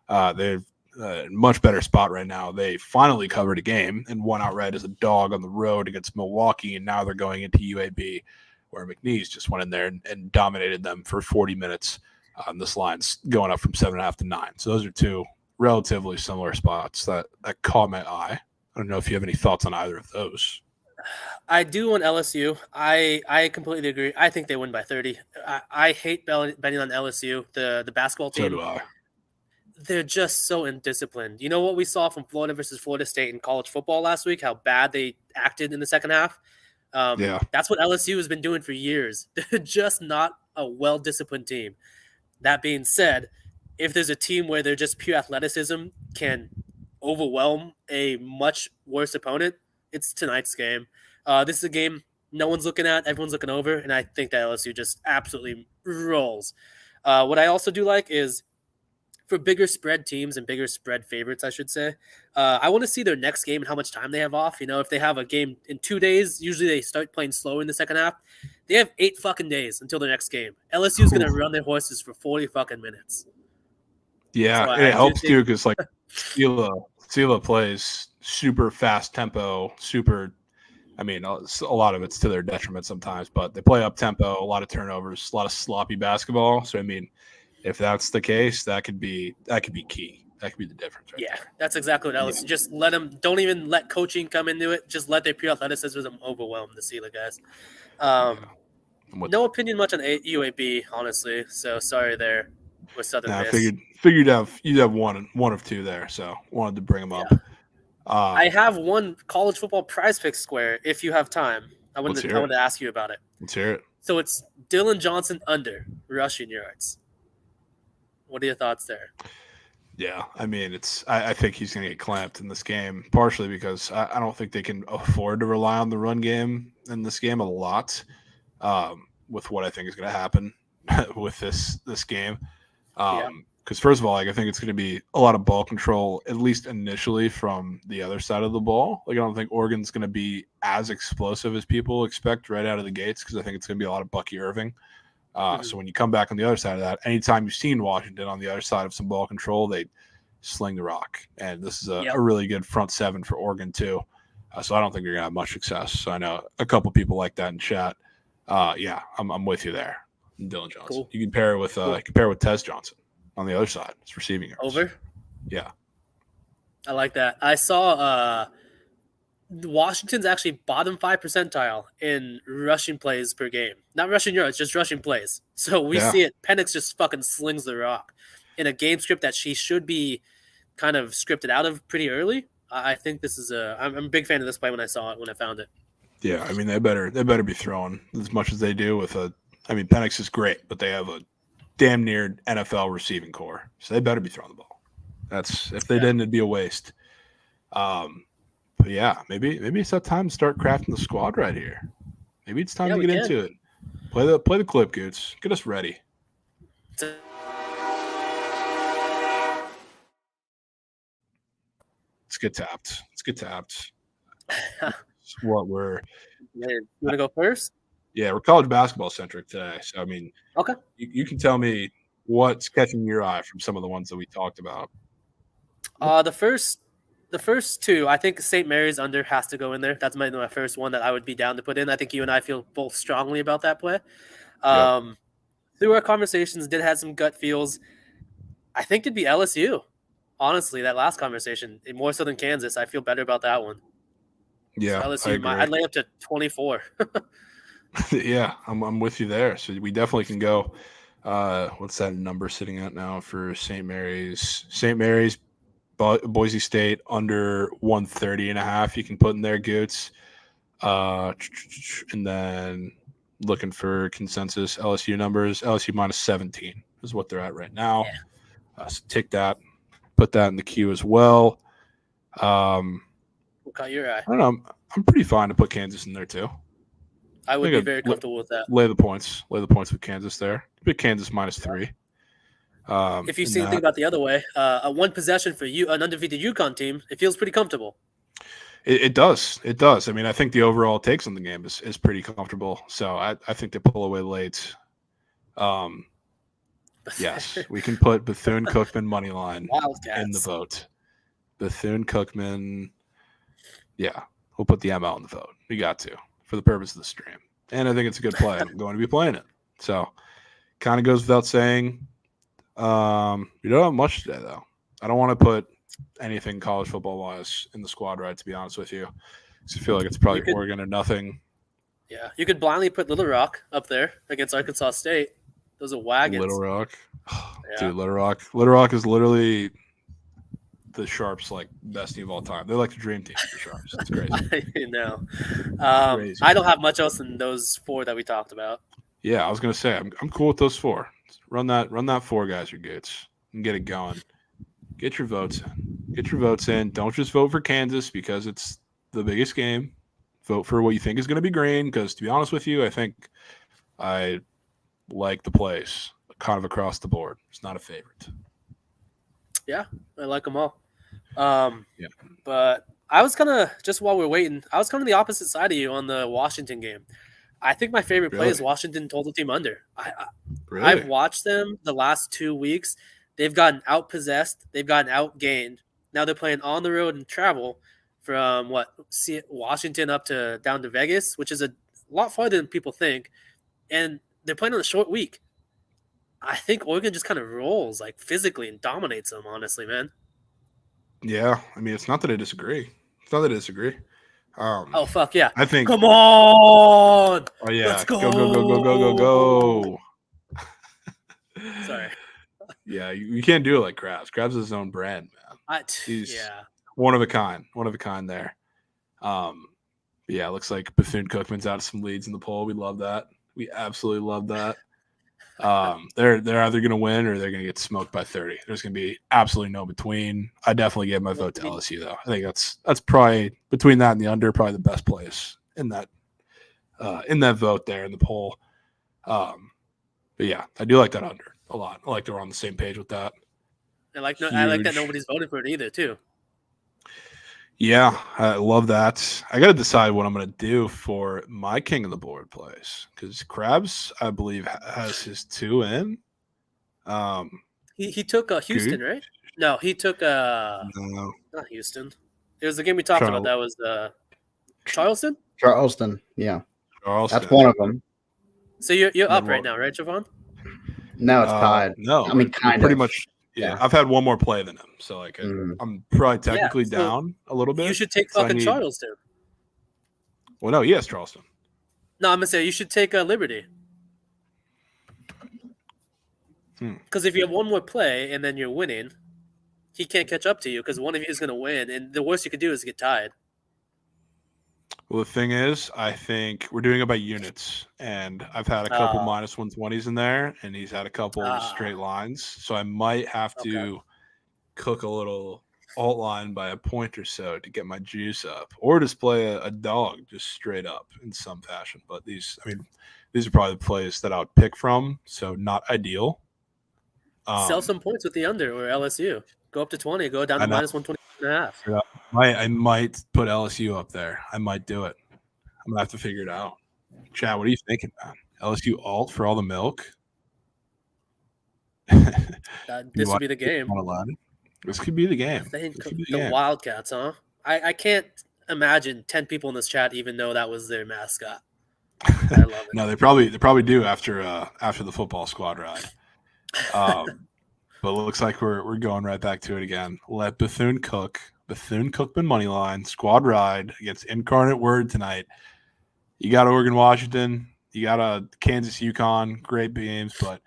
they're a much better spot right now. They finally covered a game and won outright as a dog on the road against Milwaukee, and now they're going into UAB, where McNeese just went in there and dominated them for 40 minutes. This line's going up from 7.5 to 9. So those are 2 relatively similar spots that caught my eye. I don't know if you have any thoughts on either of those. I do on LSU. I completely agree. I think they win by 30. I hate betting on LSU, the basketball team. So do I. They're just so indisciplined. You know what we saw from Florida versus Florida State in college football last week, how bad they acted in the second half? That's what LSU has been doing for years. They're just not a well-disciplined team. That being said, if there's a team where they're just pure athleticism can overwhelm a much worse opponent, it's tonight's game. This is a game no one's looking at, everyone's looking over, and I think that LSU just absolutely rolls. What I also do like is for bigger spread teams and bigger spread favorites, I should say, I want to see their next game and how much time they have off. You know, if they have a game in 2 days, usually they start playing slower in the second half. They have 8 fucking days until their next game. LSU is going to run their horses for 40 fucking minutes. Yeah, So and it do helps think- too because like Sela plays super fast tempo, super. I mean, a lot of it's to their detriment sometimes, but they play up tempo, a lot of turnovers, a lot of sloppy basketball. So I mean, if that's the case, that could be key. That could be the difference, right? Yeah, there. that's exactly what Ellis. Just let them. Don't even let coaching come into it. Just let their pure athleticism overwhelm the Sela guys. I'm with No that. opinion much on UAB, honestly. So sorry there with Southern Nah, I Miss. figured you'd have one of two there, so wanted to bring them up. I have one college football prize pick square if you have time. I wanted Let's hear it. to ask you about it. Let's hear it. So it's Dylan Johnson under rushing yards. What are your thoughts there? Yeah, I mean, I think he's going to get clamped in this game, partially because I don't think they can afford to rely on the run game in this game a lot, with what I think is going to happen with this game. Because first of all, like, I think it's going to be a lot of ball control, at least initially, from the other side of the ball. Like, I don't think Oregon's going to be as explosive as people expect right out of the gates, because I think it's going to be a lot of Bucky Irving. So when you come back on the other side of that, anytime you've seen Washington on the other side of some ball control, they sling the rock. And this is a really good front seven for Oregon too. So I don't think you're gonna have much success. So I know a couple people like that in chat. I'm with you there. Dylan Johnson. Cool. You can pair it with Tez Johnson on the other side. It's receiving yards. Over? Yeah. I like that. I saw Washington's actually bottom 5 percentile in rushing plays per game. Not rushing yards, just rushing plays. So we see it. Penix just fucking slings the rock in a game script that she should be kind of scripted out of pretty early. I think this is I'm a big fan of this play when I saw it, when I found it. Yeah, I mean, they better be throwing as much as they do with Penix is great, but they have a damn near NFL receiving core. So they better be throwing the ball. If they didn't, it'd be a waste. But yeah, maybe it's that time to start crafting the squad right here. Maybe it's time to get into it. Play the clip, Goots. Get us ready. Let's get tapped. It's what we're. You want to go first? Yeah, we're college basketball centric today. So I mean, okay, you can tell me what's catching your eye from some of the ones that we talked about. The first two, I think St. Mary's under has to go in there. That's my first one that I would be down to put in. I think you and I feel both strongly about that play. Through our conversations, did have some gut feels. I think it'd be LSU. Honestly, that last conversation, more so than Kansas, I feel better about that one. Yeah, so LSU, I'd lay up to 24. Yeah, I'm with you there. So we definitely can go. What's that number sitting at now for St. Mary's? St. Mary's. Boise State under 130.5. You can put in there, Goots. And then looking for consensus LSU numbers. LSU minus 17 is what they're at right now. Yeah. So take that, put that in the queue as well. What caught your eye? I don't know. I'm pretty fine to put Kansas in there too. I would be very comfortable with that. Lay the points with Kansas there. Put Kansas minus 3. If you think about the other way, a one possession for you, an undefeated UConn team, it feels pretty comfortable. It does. I mean, I think the overall takes on the game is pretty comfortable. So I think they pull away late. Yes, we can put Bethune-Cookman money line in the vote. Bethune-Cookman. Yeah, we'll put the M out in the vote. We got to for the purpose of the stream, and I think it's a good play. I'm going to be playing it. So kind of goes without saying. We don't have much today, though. I don't want to put anything college football wise in the squad, right? To be honest with you, because I feel like it's probably Oregon or nothing. Yeah, you could blindly put Little Rock up there against Arkansas State. Those are wagons. Little Rock, dude. Little Rock is literally the Sharps' like best team of all time. They're like the dream team for Sharps. It's crazy. You know, I don't have much else than those 4 that we talked about. Yeah, I was gonna say I'm cool with those 4. Run that 4 guys, your Gates, and get it going. Get your votes in. Don't just vote for Kansas because it's the biggest game. Vote for what you think is going to be green. Because to be honest with you, I think I like the plays kind of across the board. It's not a favorite. Yeah, I like them all. But I was kind of, just while we're waiting, I was kind of the opposite side of you on the Washington game. I think my favorite play is Washington total team under. Really? I've watched them the last 2 weeks. They've gotten outpossessed. They've gotten outgained. Now they're playing on the road and travel from Washington up to down to Vegas, which is a lot farther than people think. And they're playing on a short week. I think Oregon just kind of rolls like physically and dominates them, honestly, man. Yeah, I mean, it's not that I disagree. Oh, fuck yeah. I think. Come on. Oh yeah, Let's go. go. Sorry. Yeah, you can't do it like Krabs. Krabs is his own brand, man. He's one of a kind there. Yeah, it looks like Bethune-Cookman's out of some leads in the poll. We love that. We absolutely love that. They're either going to win or they're going to get smoked by 30. There's going to be absolutely no between. I definitely give my vote to LSU though. I think that's probably between that and the under, probably the best place in that vote there in the poll. But yeah, I do like that under a lot. I like that we're on the same page with that. I like that nobody's voted for it either too. Yeah, I love that. I got to decide what I'm going to do for my king of the board place because Krabs, I believe, has his 2 in. He took Houston, Gooch? right? No, he took No. not Houston. It was the game we talked about. That was Charleston. Charleston, yeah, Charleston. that's one of them. So you're up right now, right, Javon? No, it's tied. No, I mean, kind pretty of. much. Yeah, Yeah. I've had one more play than him, so like I'm probably technically so down a little bit. You should take so I fucking need- Charleston. Well, no, yes, Charleston. No, I'm gonna say you should take Liberty. Because if you have one more play and then you're winning, he can't catch up to you because one of you is gonna win, and the worst you could do is get tied. Well, the thing is, I think we're doing it by units, and I've had a couple minus 120s in there, and he's had a couple straight lines. So I might have to cook a little alt line by a point or so to get my juice up, or just play a dog just straight up in some fashion. But these are probably the plays that I would pick from, so not ideal. Sell some points with the under or LSU. Go up to 20, go down to minus 120.5. Yeah, I might put LSU up there. I might do it. I'm gonna have to figure it out. Chad, what are you thinking, man? LSU alt for all the milk? This would be the game. This could be the game. The Wildcats, huh? I can't imagine 10 people in this chat even know that was their mascot. I love it. No, they probably do after the football squad ride. But it looks like we're going right back to it again. Let Bethune cook. Bethune-Cookman money line squad ride against Incarnate Word tonight. You got Oregon, Washington. You got a Kansas, UConn. Great games, but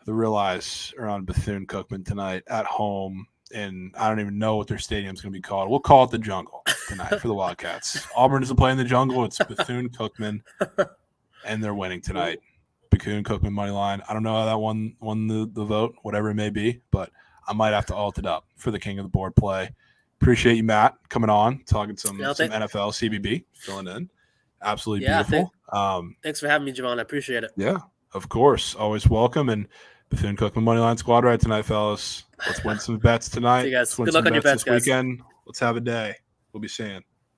the real eyes are on Bethune-Cookman tonight at home. And I don't even know what their stadium's going to be called. We'll call it the Jungle tonight for the Wildcats. Auburn doesn't play in the Jungle. It's Bethune-Cookman, and they're winning tonight. Bethune-Cookman money line. I don't know how that won the vote, whatever it may be, but I might have to alt it up for the king of the board play. Appreciate you, Matt, coming on, talking some NFL, CBB, filling in. Absolutely beautiful. Thanks for having me, Javon. I appreciate it. Yeah, of course. Always welcome. And Bethune-Cookman money line squad ride tonight, fellas. Let's win some bets tonight. See you guys. Let's win Good luck some on your bets, this guys. weekend. Let's have a day. We'll be seeing.